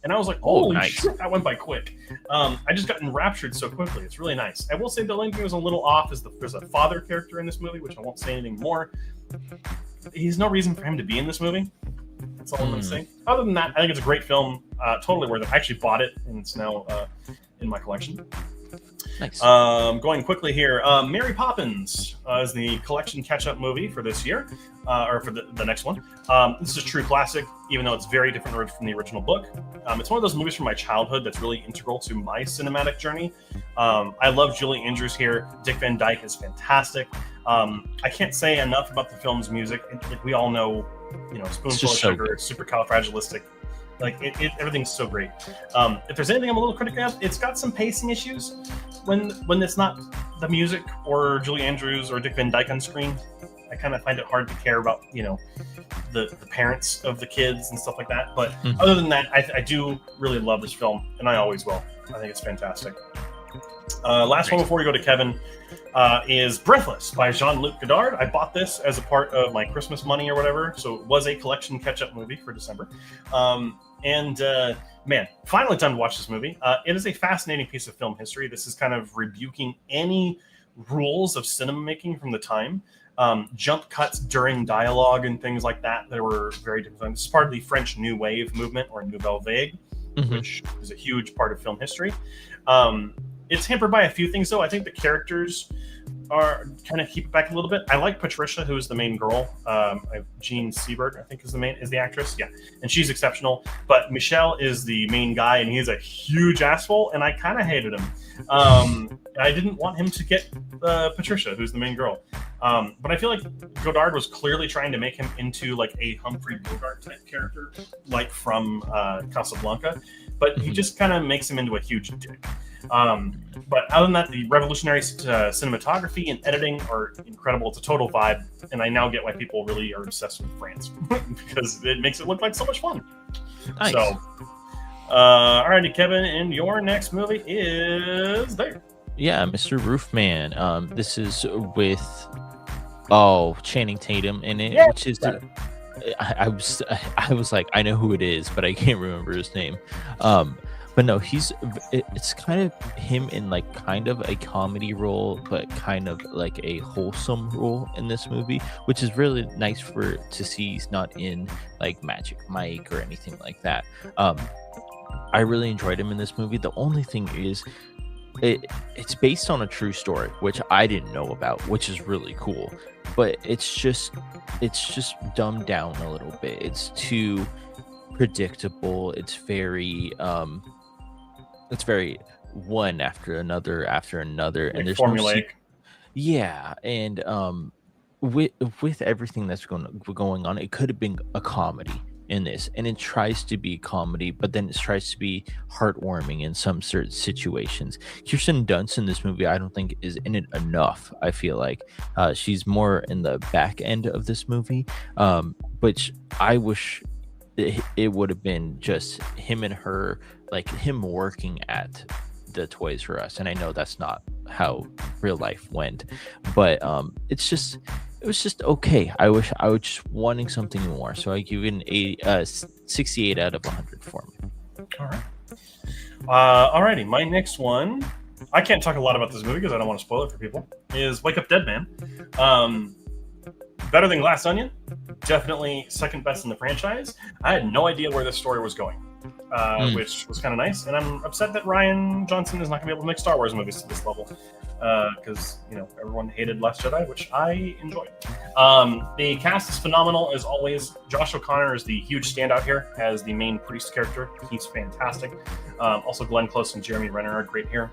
S1: And I was like, holy shit, that went by quick. I just got enraptured so quickly. It's really nice. I will say the length was a little off. There's a father character in this movie, which I won't say anything more. He's no reason for him to be in this movie. That's all I'm going to say. Other than that, I think it's a great film. Totally worth it. I actually bought it, and it's now in my collection.
S2: Nice.
S1: Going quickly here, Mary Poppins is the collection catch-up movie for this year, or for the next one. This is a true classic, even though it's very different from the original book. It's one of those movies from my childhood that's really integral to my cinematic journey. I love Julie Andrews here. Dick Van Dyke is fantastic. I can't say enough about the film's music. Like, we all know, Spoonful of Sugar, Supercalifragilistic. Like, everything's so great. If there's anything I'm a little critical of, it's got some pacing issues when it's not the music or Julie Andrews or Dick Van Dyke on screen. I kind of find it hard to care about, the parents of the kids and stuff like that. But other than that, I do really love this film, and I always will. I think it's fantastic. Last one before we go to Kevin is Breathless by Jean-Luc Godard. I bought this as a part of my Christmas money or whatever, so it was a collection catch-up movie for December. Man, finally time to watch this movie. It is a fascinating piece of film history. This is kind of rebuking any rules of cinema making from the time. Jump cuts during dialogue and things like that were very different. This is part of the French New Wave movement, or Nouvelle Vague, which is a huge part of film history. It's hampered by a few things, though. I think the characters are kind of keep it back a little bit. I like Patricia, who is the main girl. Jean Seberg, I think, is the actress. Yeah, and she's exceptional. But Michel is the main guy, and he's a huge asshole, and I kind of hated him. I didn't want him to get Patricia, who's the main girl. But I feel like Godard was clearly trying to make him into like a Humphrey Bogart type character, like from Casablanca. But he just kind of makes him into a huge dick. But other than that, the revolutionary cinematography and editing are incredible. It's a total vibe, and I now get why people really are obsessed with France because it makes it look like so much fun.
S2: Nice.
S1: So, alrighty, Kevin, and your next movie is there.
S2: Yeah, Mr. Roofman. This is with Channing Tatum in it,
S1: Yeah,
S2: which is
S1: got it.
S2: I was like, I know who it is, but I can't remember his name. Um, but no, it's kind of him in like kind of a comedy role, but kind of like a wholesome role in this movie, which is really nice to see. He's not in like Magic Mike or anything like that. Um, I really enjoyed him in this movie. The only thing is it's based on a true story, which I didn't know about, which is really cool. But it's just dumbed down a little bit. It's too predictable. It's very one after another, and
S1: Like
S2: there's no
S1: formulaic.
S2: yeah, and with everything that's going on, it could have been a comedy in this, and it tries to be comedy, but then it tries to be heartwarming in some certain situations. Kirsten Dunst in this movie, I don't think is in it enough. I feel like she's more in the back end of this movie, which I wish it would have been just him and her, like him working at the Toys R Us. And I know that's not how real life went, but it was just okay. I was just wanting something more, so I give it an 68 out of 100 for me.
S1: All right. Alrighty, my next one. I can't talk a lot about this movie because I don't want to spoil it for people. Is Wake Up Dead Man. Better than Glass Onion. Definitely second best in the franchise. I had no idea where this story was going, which was kind of nice. And I'm upset that Ryan Johnson is not going to be able to make Star Wars movies to this level, because everyone hated Last Jedi, which I enjoyed. The cast is phenomenal as always. Josh O'Connor is the huge standout here as the main priest character. He's fantastic. Also, Glenn Close and Jeremy Renner are great here.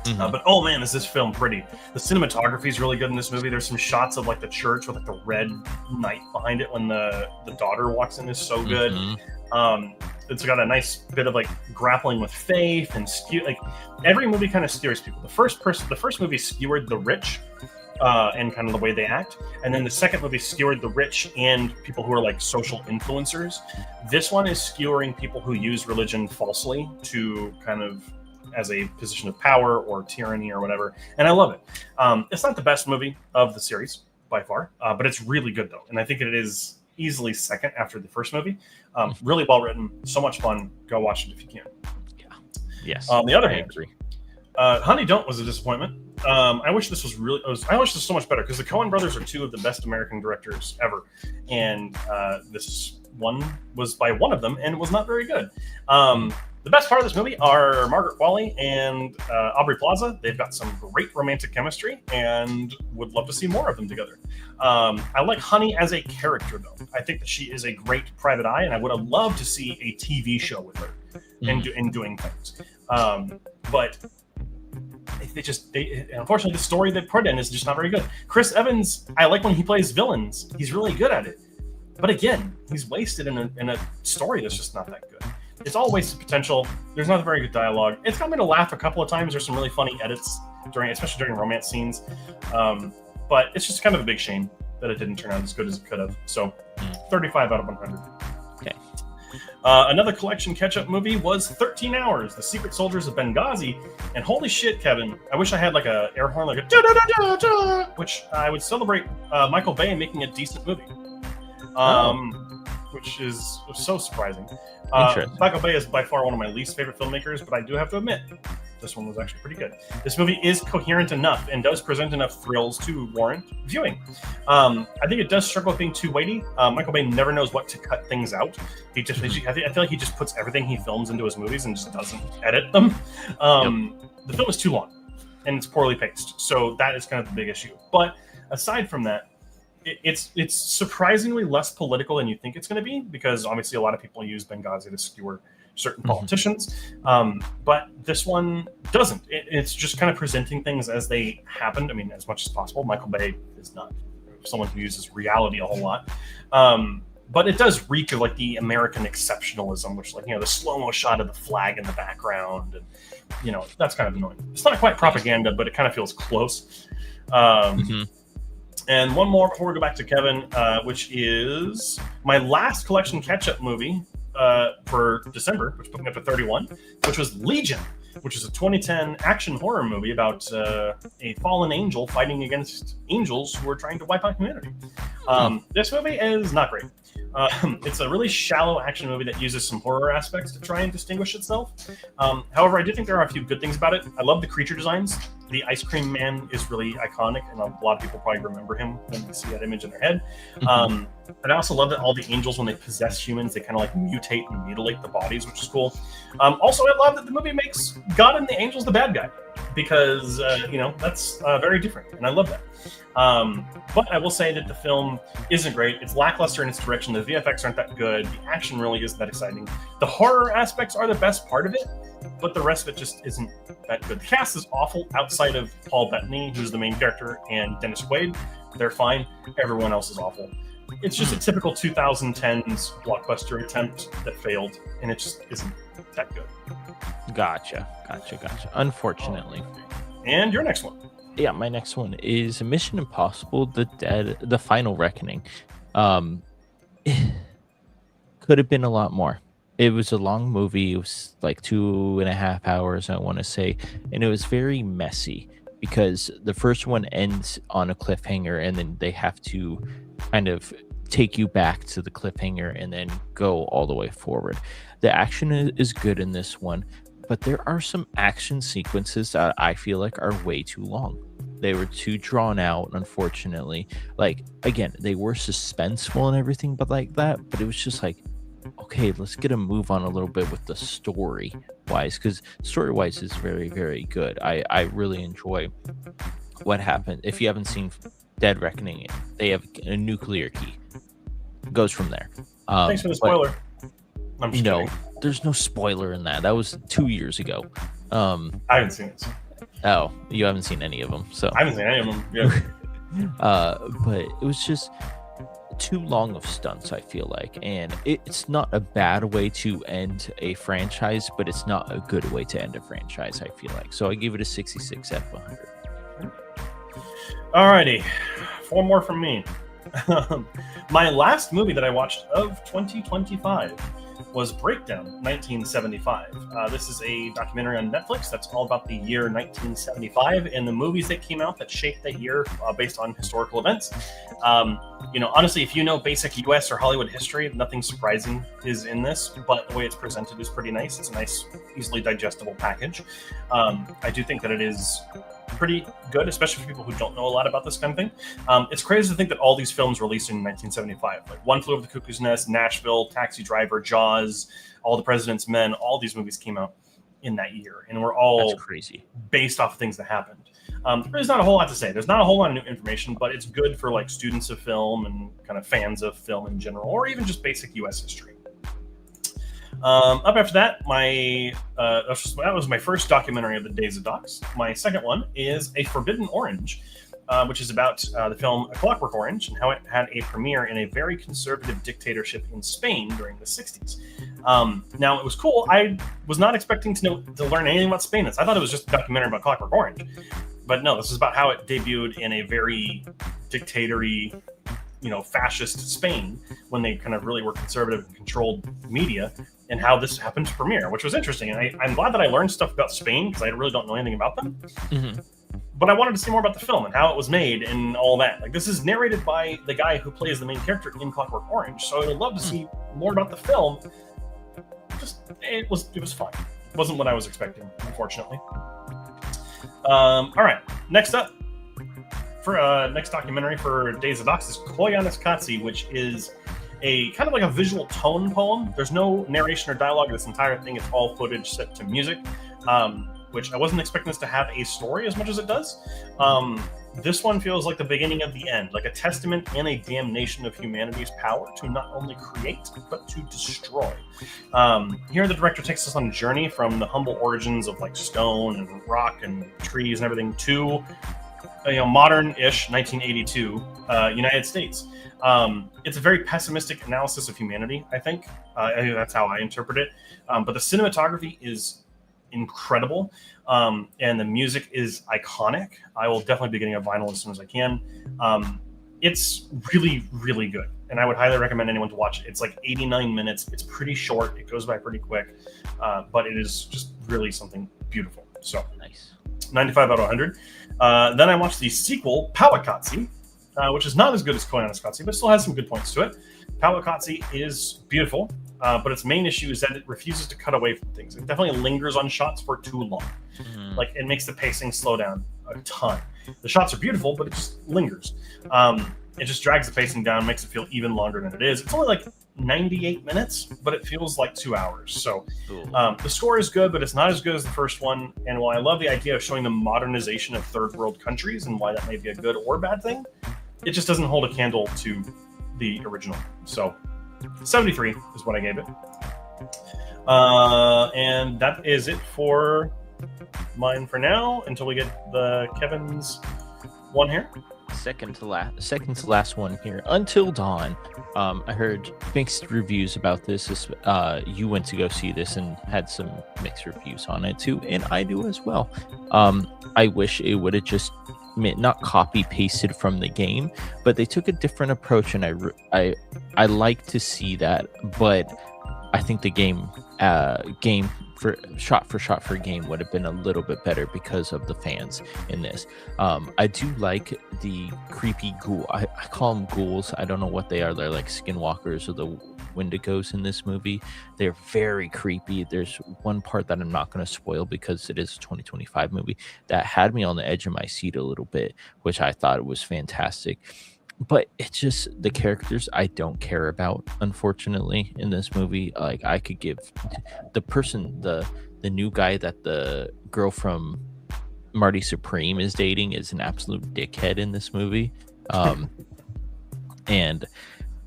S1: But oh man, is this film pretty! The cinematography is really good in this movie. There's some shots of like the church with like the red night behind it when the daughter walks in is so good. It's got a nice bit of like grappling with faith and like every movie kind of skewers people. The first movie skewered the rich and kind of the way they act, and then the second movie skewered the rich and people who are like social influencers. This one is skewering people who use religion falsely to kind of as a position of power or tyranny or whatever, and I love it. It's not the best movie of the series by far, but it's really good though, and I think it is easily second after the first movie. Really well written, so much fun. Go watch it if you can.
S2: Yeah. Yes.
S1: On the other hand,
S2: agree.
S1: Honey Don't was a disappointment. I wish this was so much better because the Coen brothers are two of the best American directors ever, and this one was by one of them and was not very good. The best part of this movie are Margaret Qualley and Aubrey Plaza. They've got some great romantic chemistry and would love to see more of them together. I like Honey as a character, though. I think that she is a great private eye, and I would have loved to see a TV show with her and doing things. But unfortunately, the story they put in is just not very good. Chris Evans, I like when he plays villains. He's really good at it. But again, he's wasted in a story that's just not that good. It's all wasted potential. There's not very good dialogue. It's got me to laugh a couple of times. There's some really funny edits especially during romance scenes. But it's just kind of a big shame that it didn't turn out as good as it could have. So 35 out of 100.
S2: Okay.
S1: Another collection catch-up movie was 13 Hours, The Secret Soldiers of Benghazi. And holy shit, Kevin, I wish I had like a air horn, like a da-da-da-da-da, which I would celebrate Michael Bay making a decent movie. Which is so surprising. Michael Bay is by far one of my least favorite filmmakers, but I do have to admit, this one was actually pretty good. This movie is coherent enough and does present enough thrills to warrant viewing. I think it does struggle with being too weighty. Michael Bay never knows what to cut things out. I feel like he just puts everything he films into his movies and just doesn't edit them. The film is too long and it's poorly paced, so that is kind of the big issue. But aside from that, it's surprisingly less political than you think it's going to be, because obviously a lot of people use Benghazi to skewer certain politicians, but this one doesn't. It's just kind of presenting things as they happened. I mean, as much as possible. Michael Bay is not someone who uses reality a whole lot, but it does reek of like the American exceptionalism, which the slow-mo shot of the flag in the background, and that's kind of annoying. It's not quite propaganda, but it kind of feels close. And one more before we go back to Kevin, which is my last collection catch-up movie for December, which put me up to 31, which was Legion. which is a 2010 action horror movie about a fallen angel fighting against angels who are trying to wipe out humanity. This movie is not great. It's a really shallow action movie that uses some horror aspects to try and distinguish itself. However, I do think there are a few good things about it. I love the creature designs. The Ice Cream Man is really iconic, and a lot of people probably remember him when they see that image in their head. And I also love that all the angels, when they possess humans, they kind of like mutate and mutilate the bodies, which is cool. Also, I love that the movie makes God and the angels the bad guy, because that's very different, and I love that. But I will say that the film isn't great. It's lackluster in its direction. The VFX aren't that good. The action really isn't that exciting. The horror aspects are the best part of it, but the rest of it just isn't that good. The cast is awful outside of Paul Bettany, who's the main character, and Dennis Quaid. They're fine. Everyone else is awful. It's just a typical 2010s blockbuster attempt that failed, and it just isn't that good.
S2: Gotcha. Unfortunately.
S1: And your next one.
S2: Yeah, my next one is Mission Impossible: The Final Reckoning. It could have been a lot more. It was a long movie. It was like 2.5 hours, I want to say, and it was very messy because the first one ends on a cliffhanger, and then they have to kind of take you back to the cliffhanger and then go all the way forward. The action is good in this one, but there are some action sequences that I feel like are way too long. They were too drawn out, unfortunately. Like, again, they were suspenseful and everything, but like that. But it was just like, okay, let's get a move on a little bit with the story wise, because story wise is very, very good. I really enjoy what happened. If you haven't seen Dead Reckoning, they have a nuclear key. It goes from there.
S1: Thanks for the spoiler. I'm just kidding.
S2: There's no spoiler in that. That was 2 years ago.
S1: I haven't seen it.
S2: Oh, you haven't seen any of them. So
S1: I haven't seen any of them. Yeah.
S2: But it was just too long of stunts, I feel like, and it's not a bad way to end a franchise, but it's not a good way to end a franchise, I feel like. So I give it a 66 out of 100.
S1: Alrighty, 4 more from me. My last movie that I watched of 2025 was Breakdown 1975. This is a documentary on Netflix that's all about the year 1975 and the movies that came out that shaped that year based on historical events. Honestly, if you know basic US or Hollywood history, nothing surprising is in this, but the way it's presented is pretty nice. It's a nice, easily digestible package. I do think that it is pretty good, especially for people who don't know a lot about this kind of thing. It's crazy to think that all these films released in 1975, like One Flew Over the Cuckoo's Nest, Nashville, Taxi Driver, Jaws, All the President's Men, all these movies came out in that year, and we're all
S2: crazy
S1: based off of things that happened. There's not a whole lot to say. There's not a whole lot of new information, but it's good for like students of film and kind of fans of film in general, or even just basic U.S. history. Up after that, that was my first documentary of the Days of Docs. My second one is A Forbidden Orange, which is about the film A Clockwork Orange and how it had a premiere in a very conservative dictatorship in Spain during the 60s. Now, it was cool. I was not expecting to learn anything about Spain. I thought it was just a documentary about Clockwork Orange. But no, this is about how it debuted in a very dictatory, fascist Spain when they kind of really were conservative and controlled media, and how this happened to premiere, which was interesting. And I'm glad that I learned stuff about Spain because I really don't know anything about them. Mm-hmm. But I wanted to see more about the film and how it was made and all that. Like, this is narrated by the guy who plays the main character in Clockwork Orange, so I would love to see more about the film. It was fine. It wasn't what I was expecting, unfortunately. All right, next up, for next documentary for Days of Docs is Koyaanisqatsi, which is a kind of like a visual tone poem. There's no narration or dialogue in this entire thing. It's all footage set to music, which I wasn't expecting this to have a story as much as it does. This one feels like the beginning of the end, like a testament and a damnation of humanity's power to not only create, but to destroy. Here, the director takes us on a journey from the humble origins of like stone and rock and trees and everything to modern-ish 1982 United States. It's a very pessimistic analysis of humanity, I think. I think that's how I interpret it. But the cinematography is incredible, and the music is iconic. I will definitely be getting a vinyl as soon as I can. It's really, really good. and I would highly recommend anyone to watch it. It's like 89 minutes. It's pretty short. It goes by pretty quick, but it is just really something beautiful. So
S2: Nice.
S1: 95 out of 100. Then I watched the sequel, Pawakatsi, which is not as good as Koyaanisqatsi, but still has some good points to it. Pawakatsi is beautiful, but its main issue is that it refuses to cut away from things. It definitely lingers on shots for too long. Like, it makes the pacing slow down a ton. The shots are beautiful, but it just lingers. It just drags the pacing down, makes it feel even longer than it is. It's only like 98 minutes, but it feels like 2 hours. So the score is good, but it's not as good as the first one. And while I love the idea of showing the modernization of third world countries and why that may be a good or bad thing, it just doesn't hold a candle to the original. So 73 is what I gave it. And that is it for mine for now until we get the Kevin's one here.
S2: Second to last one here. Until Dawn. I heard mixed reviews about this. You went to go see this and had some mixed reviews on it too, and I do as well. I wish it would have just not copy pasted from the game, but they took a different approach, and I like to see that. But I think the game for shot game would have been a little bit better because of the fans in this. I do like the creepy ghoul. I call them ghouls. I don't know what they are. They're like skinwalkers or the Wendigos in this movie. They're very creepy. There's one part that I'm not going to spoil because it is a 2025 movie that had me on the edge of my seat a little bit, which I thought was fantastic. But it's just the characters I don't care about, unfortunately, in this movie. Like, I could give the person, the new guy that the girl from Marty Supreme is dating is an absolute dickhead in this movie. And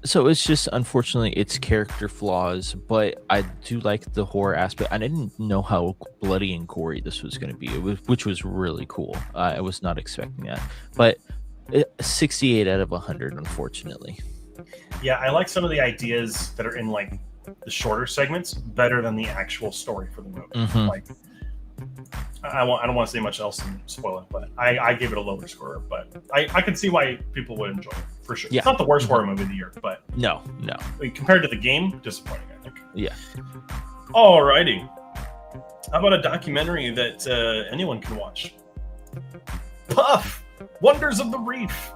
S2: so it's just, unfortunately, it's character flaws, but I do like the horror aspect. I didn't know how bloody and gory this was going to be, which was really cool. I was not expecting that. But 68 out of 100, unfortunately.
S1: Yeah, I like some of the ideas that are in like the shorter segments better than the actual story for the movie. Like, I don't want to say much else and spoil it, but I gave it a lower score. But I can see why people would enjoy it for sure. Yeah. It's not the worst horror movie of the year, but
S2: no.
S1: I mean, compared to the game, disappointing, I think.
S2: Yeah.
S1: Alrighty. How about a documentary that anyone can watch? Puff! Wonders of the Reef.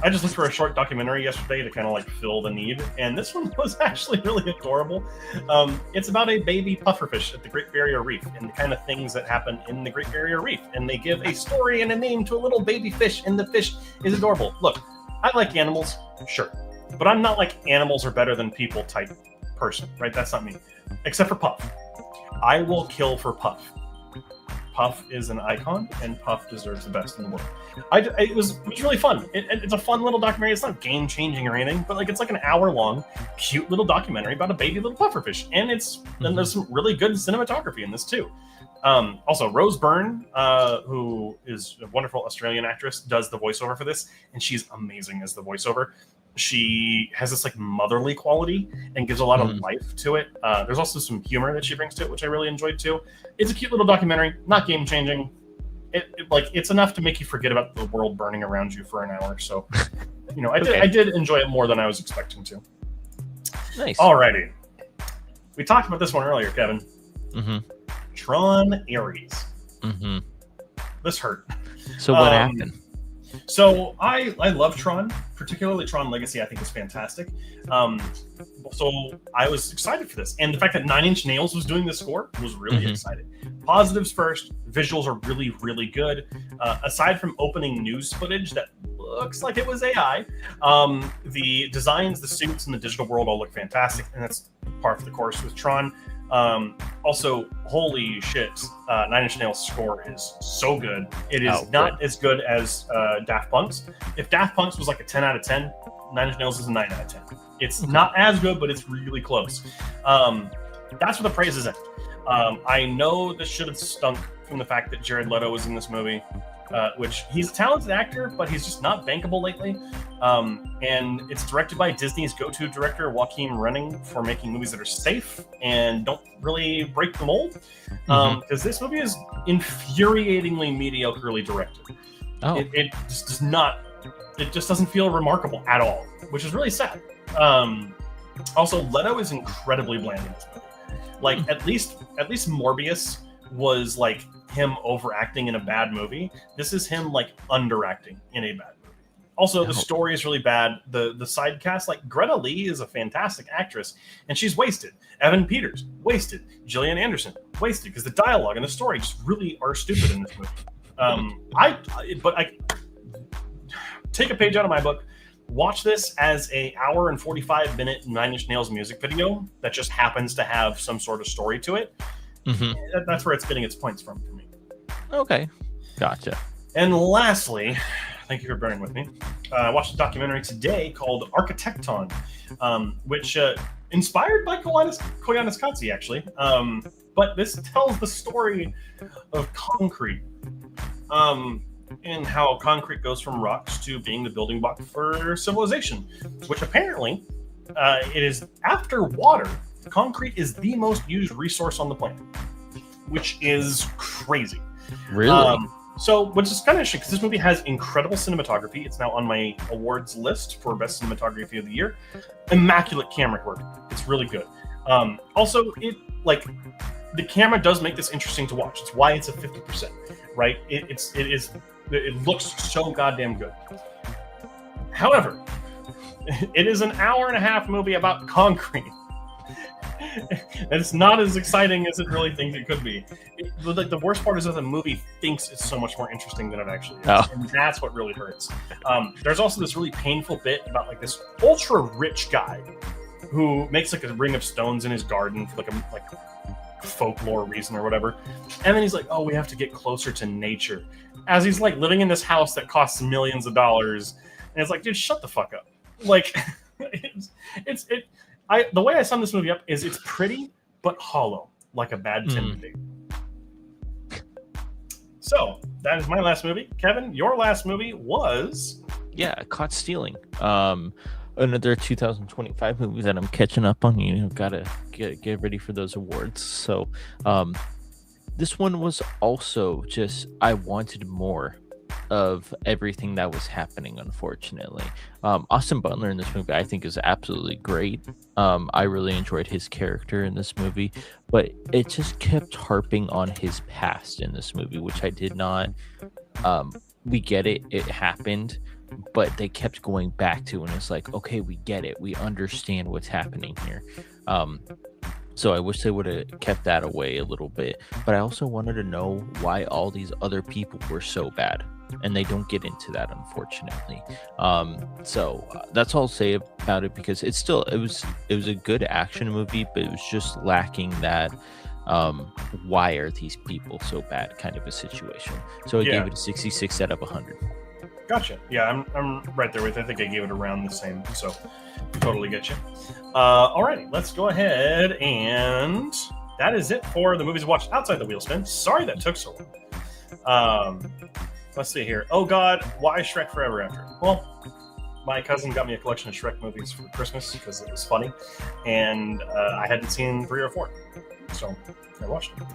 S1: I just looked for a short documentary yesterday to kind of like fill the need, and this one was actually really adorable. It's about a baby pufferfish at the Great Barrier Reef and the kind of things that happen in the Great Barrier Reef, and they give a story and a name to a little baby fish, and the fish is adorable. Look, I like animals, sure, but I'm not like animals are better than people type person, right? That's not me, except for Puff. I will kill for Puff. Puff is an icon, and Puff deserves the best in the world. It was really fun. It's a fun little documentary. It's not game-changing or anything, but like it's like an hour-long, cute little documentary about a baby little pufferfish, and and there's some really good cinematography in this too. Also, Rose Byrne, who is a wonderful Australian actress, does the voiceover for this, and she's amazing as the voiceover. She has this like motherly quality and gives a lot of life to it. There's also some humor that she brings to it, which I really enjoyed too. It's a cute little documentary, not game changing. It's enough to make you forget about the world burning around you for an hour. So, I did enjoy it more than I was expecting to.
S2: Nice.
S1: Alrighty, we talked about this one earlier, Kevin. Tron Ares. This hurt.
S2: So what happened?
S1: So I love Tron, particularly Tron Legacy. I think is fantastic. So I was excited for this, and the fact that Nine Inch Nails was doing the score was really exciting. Positives first. Visuals are really, really good. Aside from opening news footage that looks like it was AI, the designs, the suits, and the digital world all look fantastic, and that's par for the course with Tron. Also, holy shit, Nine Inch Nails score is so good. It is not as good as Daft Punk's. If Daft Punk's was like a 10 out of 10, Nine Inch Nails is a 9 out of 10. It's not as good, but it's really close. That's where the praise is at. I know this should have stunk from the fact that Jared Leto was in this movie, which he's a talented actor, but he's just not bankable lately. And it's directed by Disney's go-to director, Joaquin Running, for making movies that are safe and don't really break the mold. Because this movie is infuriatingly mediocrely directed. It just does not. It just doesn't feel remarkable at all, which is really sad. Also, Leto is incredibly bland in this movie. Like at least Morbius was like him overacting in a bad movie. This is him like underacting in a bad movie. Also, the story is really bad. The side cast, like Greta Lee is a fantastic actress, and she's wasted. Evan Peters, wasted. Gillian Anderson, wasted, because the dialogue and the story just really are stupid in this movie. I take a page out of my book. Watch this as a hour and 45-minute Nine Inch Nails music video that just happens to have some sort of story to it. Mm-hmm. That's where it's getting its points from for me.
S2: Okay, gotcha.
S1: And lastly, thank you for bearing with me. I watched a documentary today called Architecton, which inspired by Koyaanisqatsi, actually. But this tells the story of concrete. And how concrete goes from rocks to being the building block for civilization, which apparently it is after water. Concrete is the most used resource on the planet, which is crazy.
S2: Really?
S1: Which is kind of interesting because this movie has incredible cinematography. It's now on my awards list for best cinematography of the year. Immaculate camera work. It's really good. Also, the camera does make this interesting to watch. It's why it's a 50%, right? It looks so goddamn good. However, it is an hour and a half movie about concrete. And it's not as exciting as it really thinks it could be. The worst part is that the movie thinks it's so much more interesting than it actually is. Oh. And that's what really hurts. There's also this really painful bit about like this ultra rich guy who makes like a ring of stones in his garden for like folklore reason or whatever. And then he's like, oh, we have to get closer to nature. As he's like living in this house that costs millions of dollars. And it's like, dude, shut the fuck up. Like, the way I sum this movie up is it's pretty, but hollow, like a bad Tim movie. So, that is my last movie. Kevin, your last movie was...
S2: Yeah, Caught Stealing. Another 2025 movie that I'm catching up on. Gotta get ready for those awards. So, this one was also just, I wanted more of everything that was happening, unfortunately. Austin Butler in this movie, I think, is absolutely great. I really enjoyed his character in this movie, but it just kept harping on his past in this movie, which I did not. We get it. It happened. But they kept going back to, and it's like, okay, we get it. We understand what's happening here. So I wish they would have kept that away a little bit. But I also wanted to know why all these other people were so bad. And they don't get into that, unfortunately. So that's all I'll say about it, because it was a good action movie, but it was just lacking that why are these people so bad kind of a situation. So I gave it a 66 out of 100.
S1: Gotcha. Yeah, I'm right there with you. I think I gave it around the same, so totally get you. Alrighty, let's go ahead, and that is it for the movies watched outside the wheel spin. Sorry that took so long. Let's see here. Oh God, why Shrek Forever After? Well, my cousin got me a collection of Shrek movies for Christmas because it was funny, and I hadn't seen 3 or 4, so I watched them.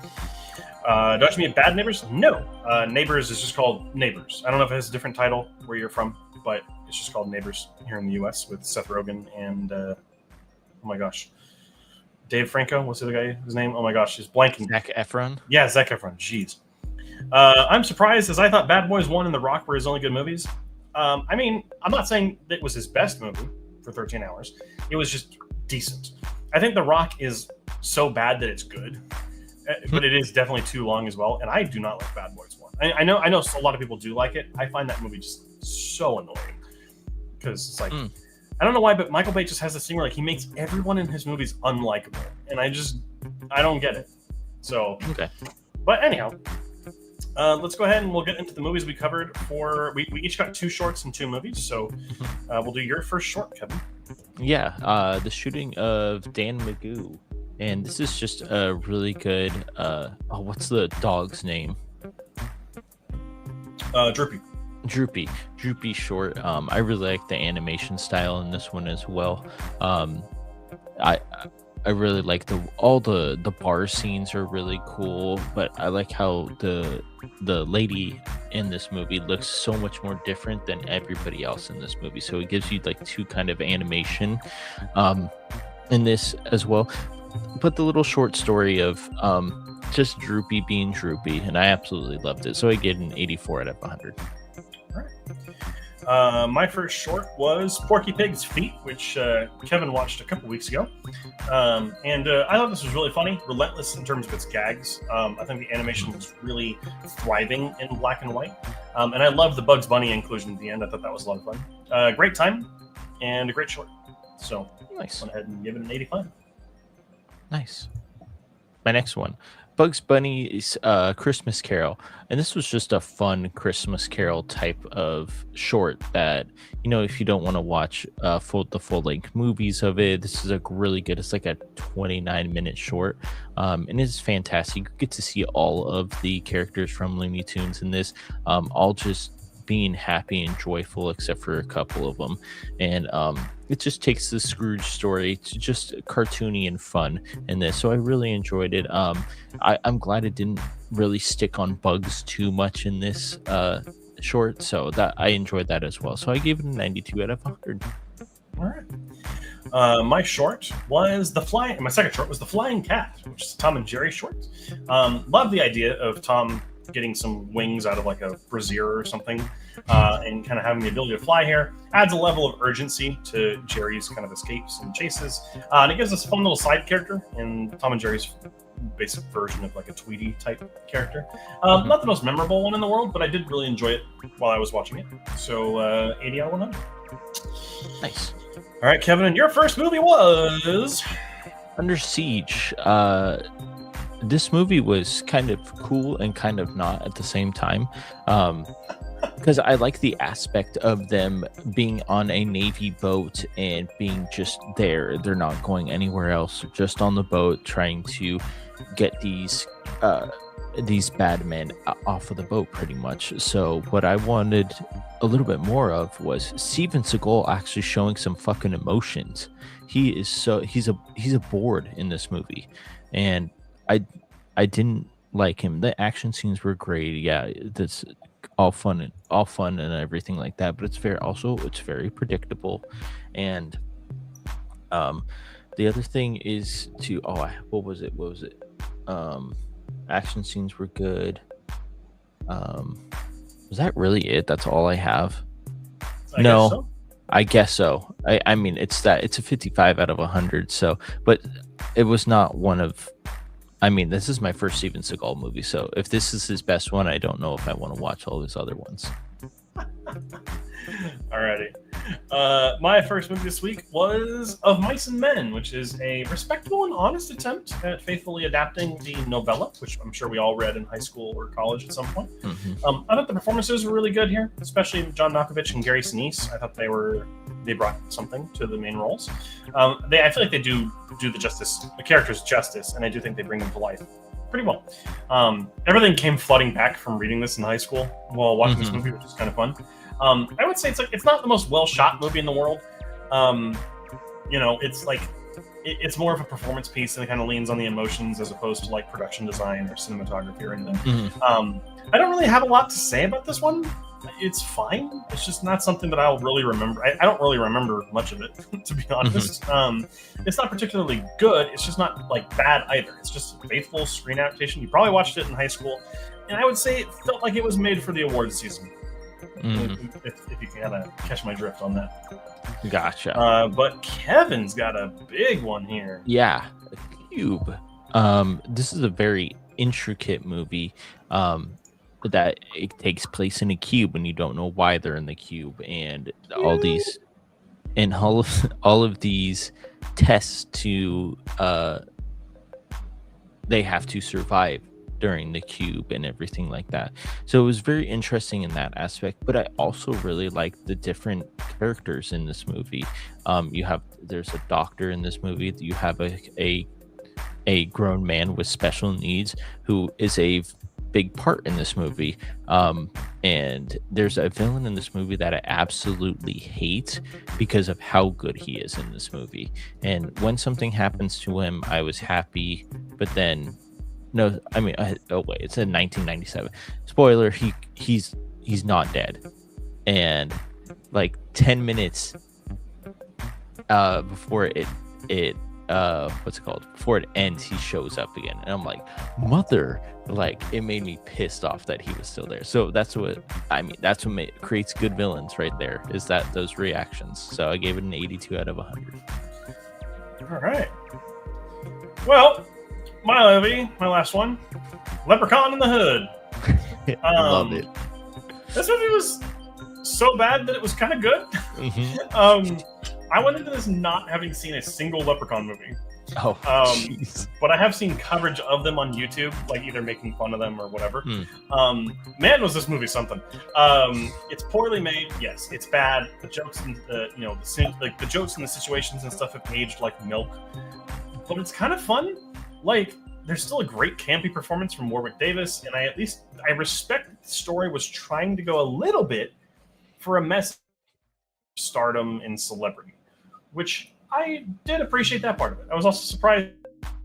S1: Do I have to be Bad Neighbors? No. Neighbors is just called Neighbors. I don't know if it has a different title where you're from, but it's just called Neighbors here in the U.S. with Seth Rogen and, oh my gosh, Dave Franco. What's the other guy? His name? Oh my gosh, he's blanking.
S2: Zac Efron?
S1: Yeah, Zac Efron. Jeez. I'm surprised, as I thought Bad Boys 1 and The Rock were his only good movies. I mean, I'm not saying that it was his best movie for 13 hours. It was just decent. I think The Rock is so bad that it's good. But it is definitely too long as well, and I do not like Bad Boys 1. I know a lot of people do like it. I find that movie just so annoying because it's like I don't know why, but Michael Bay just has this thing where like he makes everyone in his movies unlikable, and I don't get it. So, okay. But anyhow, let's go ahead and we'll get into the movies we covered. We each got 2 shorts and 2 movies, so we'll do your first short, Kevin.
S2: Yeah, the shooting of Dan Magoo. And this is just a really good, what's the dog's name? Droopy short. I really like the animation style in this one as well. really like all the bar scenes are really cool, but I like how the lady in this movie looks so much more different than everybody else in this movie. So it gives you like two kind of animation um in this as well. But the little short story of just Droopy being Droopy, and I absolutely loved it. So I get an 84 out of 100.
S1: All right. My first short was Porky Pig's Feet, which Kevin watched a couple weeks ago. And I thought this was really funny, relentless in terms of its gags. I think the animation was really thriving in black and white. And I love the Bugs Bunny inclusion at the end. I thought that was a lot of fun. Great time and a great short. So
S2: Nice.
S1: went ahead and give it an 85.
S2: Nice. My next one, Bugs Bunny's Christmas Carol, and this was just a fun Christmas Carol type of short that, you know, if you don't want to watch the full length movies of it, this is a really good. It's like a 29-minute short, and it's fantastic. You get to see all of the characters from Looney Tunes in this, all just being happy and joyful, except for a couple of them, and it just takes the Scrooge story to just cartoony and fun in this. So I really enjoyed it. I'm glad it didn't really stick on bugs too much in this short, so that I enjoyed that as well. So I gave it a 92 out of 100.
S1: All right. My short was my second short was The Flying Cat, which is a Tom and Jerry short. Love the idea of Tom getting some wings out of like a brassiere or something, and kind of having the ability to fly here. Adds a level of urgency to Jerry's kind of escapes and chases, and it gives us a fun little side character in Tom and Jerry's basic version of like a Tweety type character. Not the most memorable one in the world, but I did really enjoy it while I was watching it. So 80 out of 100.
S2: Nice.
S1: All right, Kevin, and your first movie was
S2: Under Siege. This movie was kind of cool and kind of not at the same time, because I like the aspect of them being on a Navy boat and being just there. They're not going anywhere else, just on the boat trying to get these bad men off of the boat, pretty much. So what I wanted a little bit more of was Steven Seagal actually showing some fucking emotions. He's a board in this movie, and I didn't like him. The action scenes were great. Yeah, that's all fun and everything like that. But it's very predictable. And the other thing is what was it? Action scenes were good. Was that really it? That's all I have. I guess so. I mean, it's a 55 out of 100. So, but it was not one of. I mean, this is my first Steven Seagal movie, so if this is his best one, I don't know if I want to watch all his other ones.
S1: Alrighty. My first movie this week was Of Mice and Men, which is a respectable and honest attempt at faithfully adapting the novella, which I'm sure we all read in high school or college at some point.
S2: Mm-hmm.
S1: I thought the performances were really good here, especially John Malkovich and Gary Sinise. I thought they brought something to the main roles. I feel like they do the characters justice, and I do think they bring them to life pretty well. Everything came flooding back from reading this in high school while watching this movie, which is kind of fun. I would say it's not the most well shot movie in the world. It's more of a performance piece, and it kind of leans on the emotions as opposed to like production design or cinematography or anything. I don't really have a lot to say about this one. It's fine. It's just not something that I'll really remember. I don't really remember much of it, to be honest. It's not particularly good. It's just not like bad either. It's just a faithful screen adaptation. You probably watched it in high school, and I would say it felt like it was made for the awards season. If you kind of catch my drift on that.
S2: Gotcha.
S1: But Kevin's got a big one here.
S2: Yeah, a cube. This is a very intricate movie. That it takes place in a cube, and you don't know why they're in the cube, and all of these tests to they have to survive during the cube and everything like that. So it was very interesting in that aspect, but I also really like the different characters in this movie. There's a doctor in this movie. You have a grown man with special needs who is big part in this movie. And there's a villain in this movie that I absolutely hate because of how good he is in this movie. And when something happens to him, I was happy, but then no, I mean, oh wait, it's in 1997. Spoiler: he's not dead, and like 10 minutes before it what's it called, before it ends, he shows up again, and I'm like, mother, like it made me pissed off that he was still there. So that's what I mean, that's what creates good villains right there, is that those reactions. So I gave it an 82 out of 100.
S1: All right, well, my last one, Leprechaun in the Hood.
S2: Love it.
S1: This movie was so bad that it was kind of good. I went into this not having seen a single Leprechaun movie.
S2: Oh,
S1: but I have seen coverage of them on YouTube, like either making fun of them or whatever. Man, was this movie something? It's poorly made. Yes, it's bad. The jokes and the jokes and the situations and stuff have aged like milk. But it's kind of fun. Like, there's still a great campy performance from Warwick Davis, and I respect that the story was trying to go a little bit for a mess of stardom and celebrity, which I did appreciate that part of it. I was also surprised,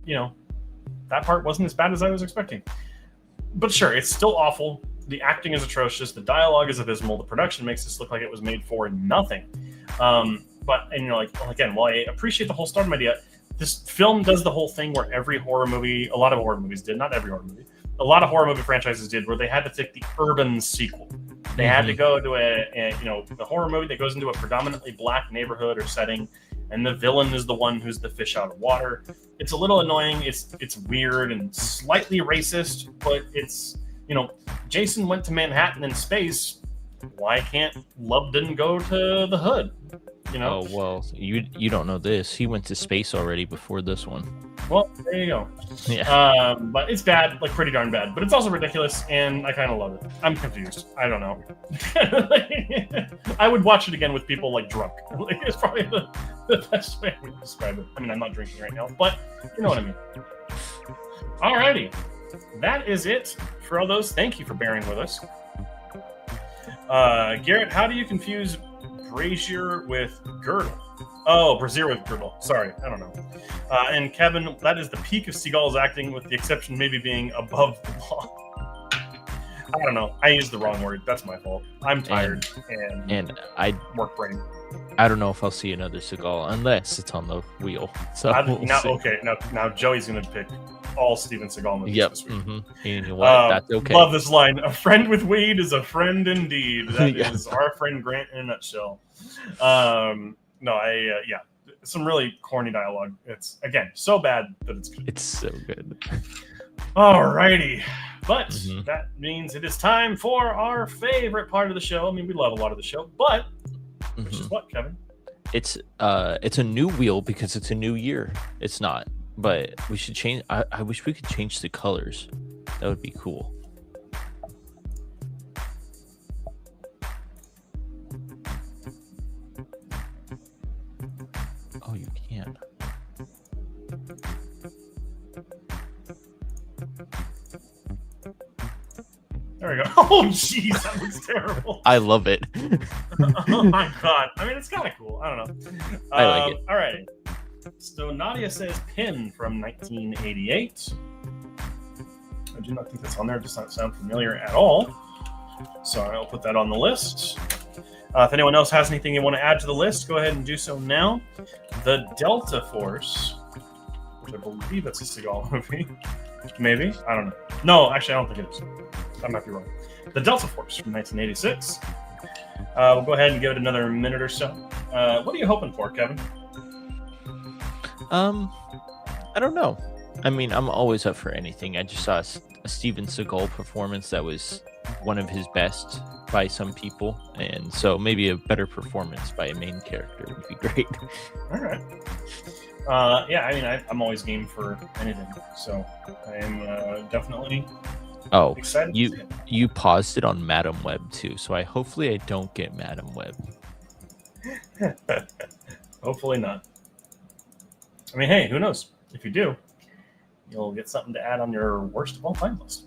S1: that part wasn't as bad as I was expecting. But sure, it's still awful. The acting is atrocious. The dialogue is abysmal. The production makes this look like it was made for nothing. While I appreciate the whole stardom idea, this film does the whole thing where every horror movie, a lot of horror movies did, not every horror movie, a lot of horror movie franchises did, where they had to take the urban sequel. They had to go to the horror movie that goes into a predominantly black neighborhood or setting, and the villain is the one who's the fish out of water. It's a little annoying. It's weird and slightly racist, but it's, Jason went to Manhattan in space. Why can't Lubden go to the hood?
S2: Oh, well, you don't know this. He went to space already before this one.
S1: Well, there you go.
S2: Yeah.
S1: But it's bad, like pretty darn bad. But it's also ridiculous, and I kind of love it. I'm confused. I don't know. I would watch it again with people like drunk. It's probably the best way I would describe it. I mean, I'm not drinking right now, but you know what I mean. Alrighty. That is it for all those. Thank you for bearing with us. Garrett, how do you confuse Brazier with Girdle? Oh, Brazier with Girdle. Sorry, I don't know. And Kevin, that is the peak of Seagal's acting, with the exception maybe being above the law. I don't know. I used the wrong word. That's my fault. I'm tired and
S2: I
S1: work brain.
S2: I don't know if I'll see another Seagal unless it's on the wheel. So
S1: Now Joey's gonna pick all Steven Seagal movies this week.
S2: You know what? That's okay.
S1: Love this line. A friend with weed is a friend indeed. That is our friend Grant in a nutshell. Some really corny dialogue. It's, again, so bad that it's good.
S2: It's so good.
S1: Alrighty. But that means it is time for our favorite part of the show. I mean, we love a lot of the show, but which is what, Kevin?
S2: It's a new wheel because it's a new year. It's not, but we should change. I wish we could change the colors. That would be cool. Oh, you can.
S1: There we go. Oh, jeez, that looks terrible.
S2: I love it.
S1: Oh my god. I mean, it's kind of cool. I don't know.
S2: I like it.
S1: All right. So Nadia says Pin from 1988. I do not think that's on there. It does not sound familiar at all. So I'll put that on the list. If anyone else has anything you want to add to the list, go ahead and do so now. The Delta Force, which I believe that's a Seagal movie. Maybe? I don't know. No, actually, I don't think it is. I might be wrong. The Delta Force from 1986. We'll go ahead and give it another minute or so. What are you hoping for, Kevin?
S2: I don't know. I mean, I'm always up for anything. I just saw a Steven Seagal performance that was one of his best by some people, and so maybe a better performance by a main character would be great.
S1: All right. I mean, I'm always game for anything, so I am definitely excited.
S2: You paused it on Madam Web too, so hopefully I don't get Madam Web.
S1: Hopefully not. I mean, hey, who knows? If you do, you'll get something to add on your worst of all time list.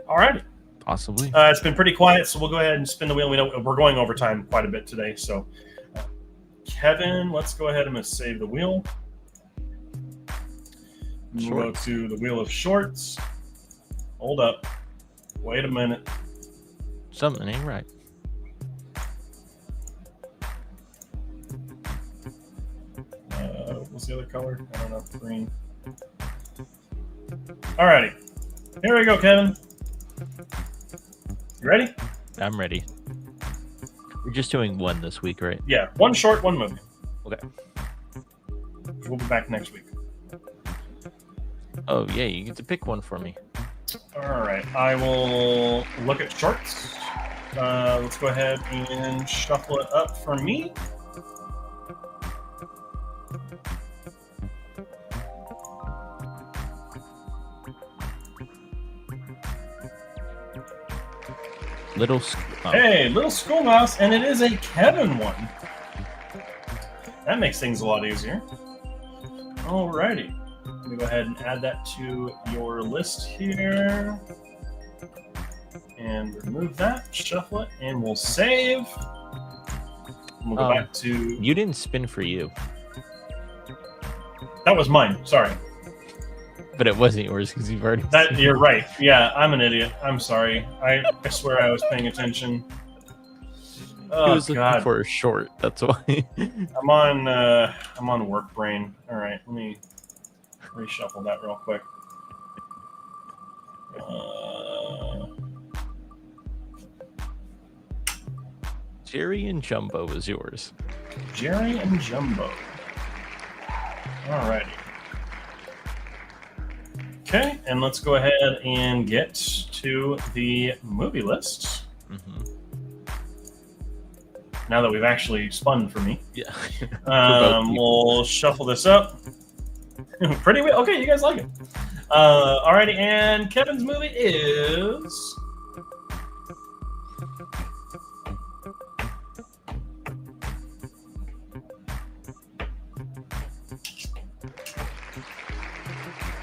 S1: All right.
S2: Possibly.
S1: It's been pretty quiet, so we'll go ahead and spin the wheel. We know we're going over time quite a bit today, so Kevin, let's go ahead and save the wheel. We'll go to the wheel of shorts. Hold up. Wait a minute.
S2: Something ain't right.
S1: What's the other color? I don't know. Green. Alrighty. Here we go, Kevin. You ready?
S2: I'm ready. We're just doing one this week, right?
S1: Yeah. One short, one movie.
S2: Okay.
S1: We'll be back next week.
S2: Oh, yeah. You get to pick one for me.
S1: All right. I will look at shorts. Let's go ahead and shuffle it up for me. Hey, Little Schoolmouse, and it is a Kevin one. That makes things a lot easier. Alrighty. Let me go ahead and add that to your list here. And remove that, shuffle it, and we'll save. And we'll go back to...
S2: You didn't spin for you.
S1: That was mine, sorry.
S2: But it wasn't yours because you've already...
S1: You're right. Yeah, I'm an idiot. I'm sorry. I swear I was paying attention. Oh,
S2: he was looking for a short. That's why.
S1: I'm on work brain. All right, let me reshuffle that real quick.
S2: Jerry and Jumbo is yours.
S1: Jerry and Jumbo. All righty. Okay, and let's go ahead and get to the movie list.
S2: Mm-hmm.
S1: Now that we've actually spun for me.
S2: Yeah.
S1: We'll shuffle this up. Pretty well. Okay, you guys like it. Alrighty, and Kevin's movie is...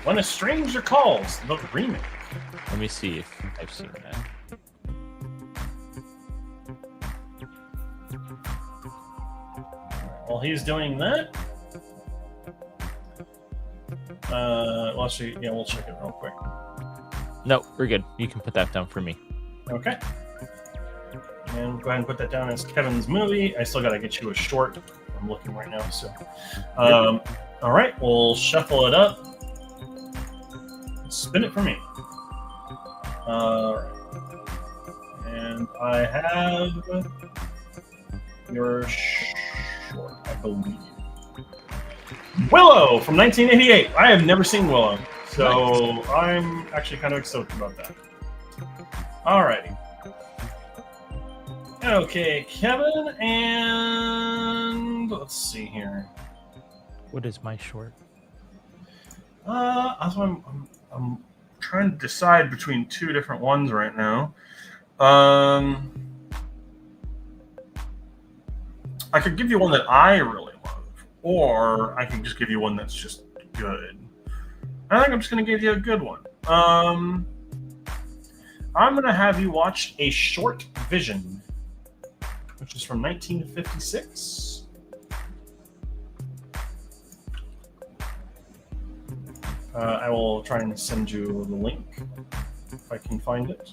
S1: When a Stranger Calls, the remake.
S2: Let me see if I've seen that.
S1: While he's doing that, well, actually, yeah, we'll check it real quick.
S2: No, we're good. You can put that down for me.
S1: Okay. And go ahead and put that down as Kevin's movie. I still got to get you a short. I'm looking right now, so. All right, we'll shuffle it up. Spin it for me. All right. And I have your short, I believe. Willow from 1988. I have never seen Willow, so nice. I'm actually kind of stoked about that. Alrighty. Okay, Kevin, and let's see here.
S2: What is my short?
S1: That's what I'm trying to decide between two different ones right now. I could give you one that I really love, or I can just give you one that's just good. I think I'm just going to give you a good one. I'm going to have you watch A Short Vision, which is from 1956. I will try and send you the link if I can find it.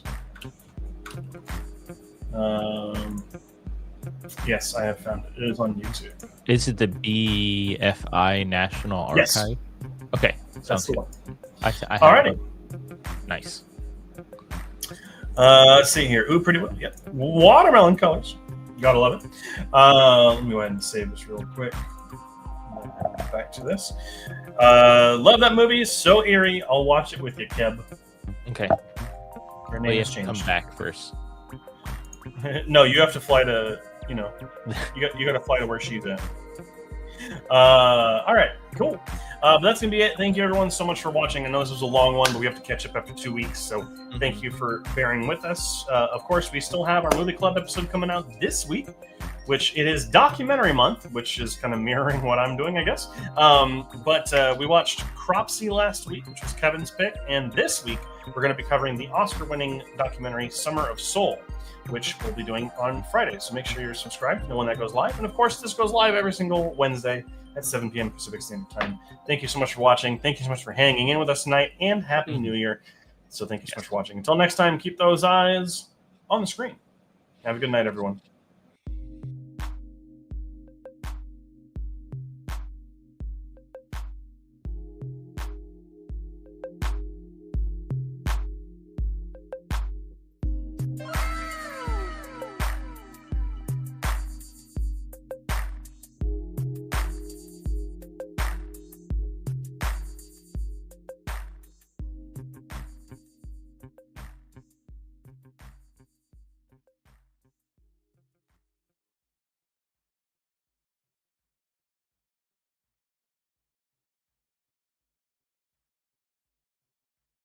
S1: Yes, I have found it. It is on YouTube.
S2: Is it the BFI National Archive?
S1: Yes.
S2: Okay,
S1: That's the one.
S2: I
S1: Alrighty.
S2: Nice.
S1: Let's see here. Ooh, pretty well. Yep. Watermelon colors. You gotta love it. Let me go ahead and save this real quick. Back to this. Love that movie. So eerie. I'll watch it with you, Keb.
S2: Okay.
S1: Your name has
S2: changed. Come back first.
S1: No, you have to fly to. You know, you got to fly to where she's at. All right, cool. But that's gonna be it. Thank you, everyone, so much for watching. I know this was a long one, but we have to catch up after 2 weeks, so thank you for bearing with us. Of course, we still have our movie club episode coming out this week, which it is documentary month, which is kind of mirroring what I'm doing, I guess. But we watched Cropsy last week, which was Kevin's pick, and this week we're going to be covering the Oscar-winning documentary Summer of Soul, which we'll be doing on Friday. So make sure you're subscribed to know when that goes live. And of course, this goes live every single Wednesday at 7 p.m. Pacific Standard Time. Thank you so much for watching. Thank you so much for hanging in with us tonight, and Happy New Year. So thank you so much for watching. Until next time, keep those eyes on the screen. Have a good night, everyone.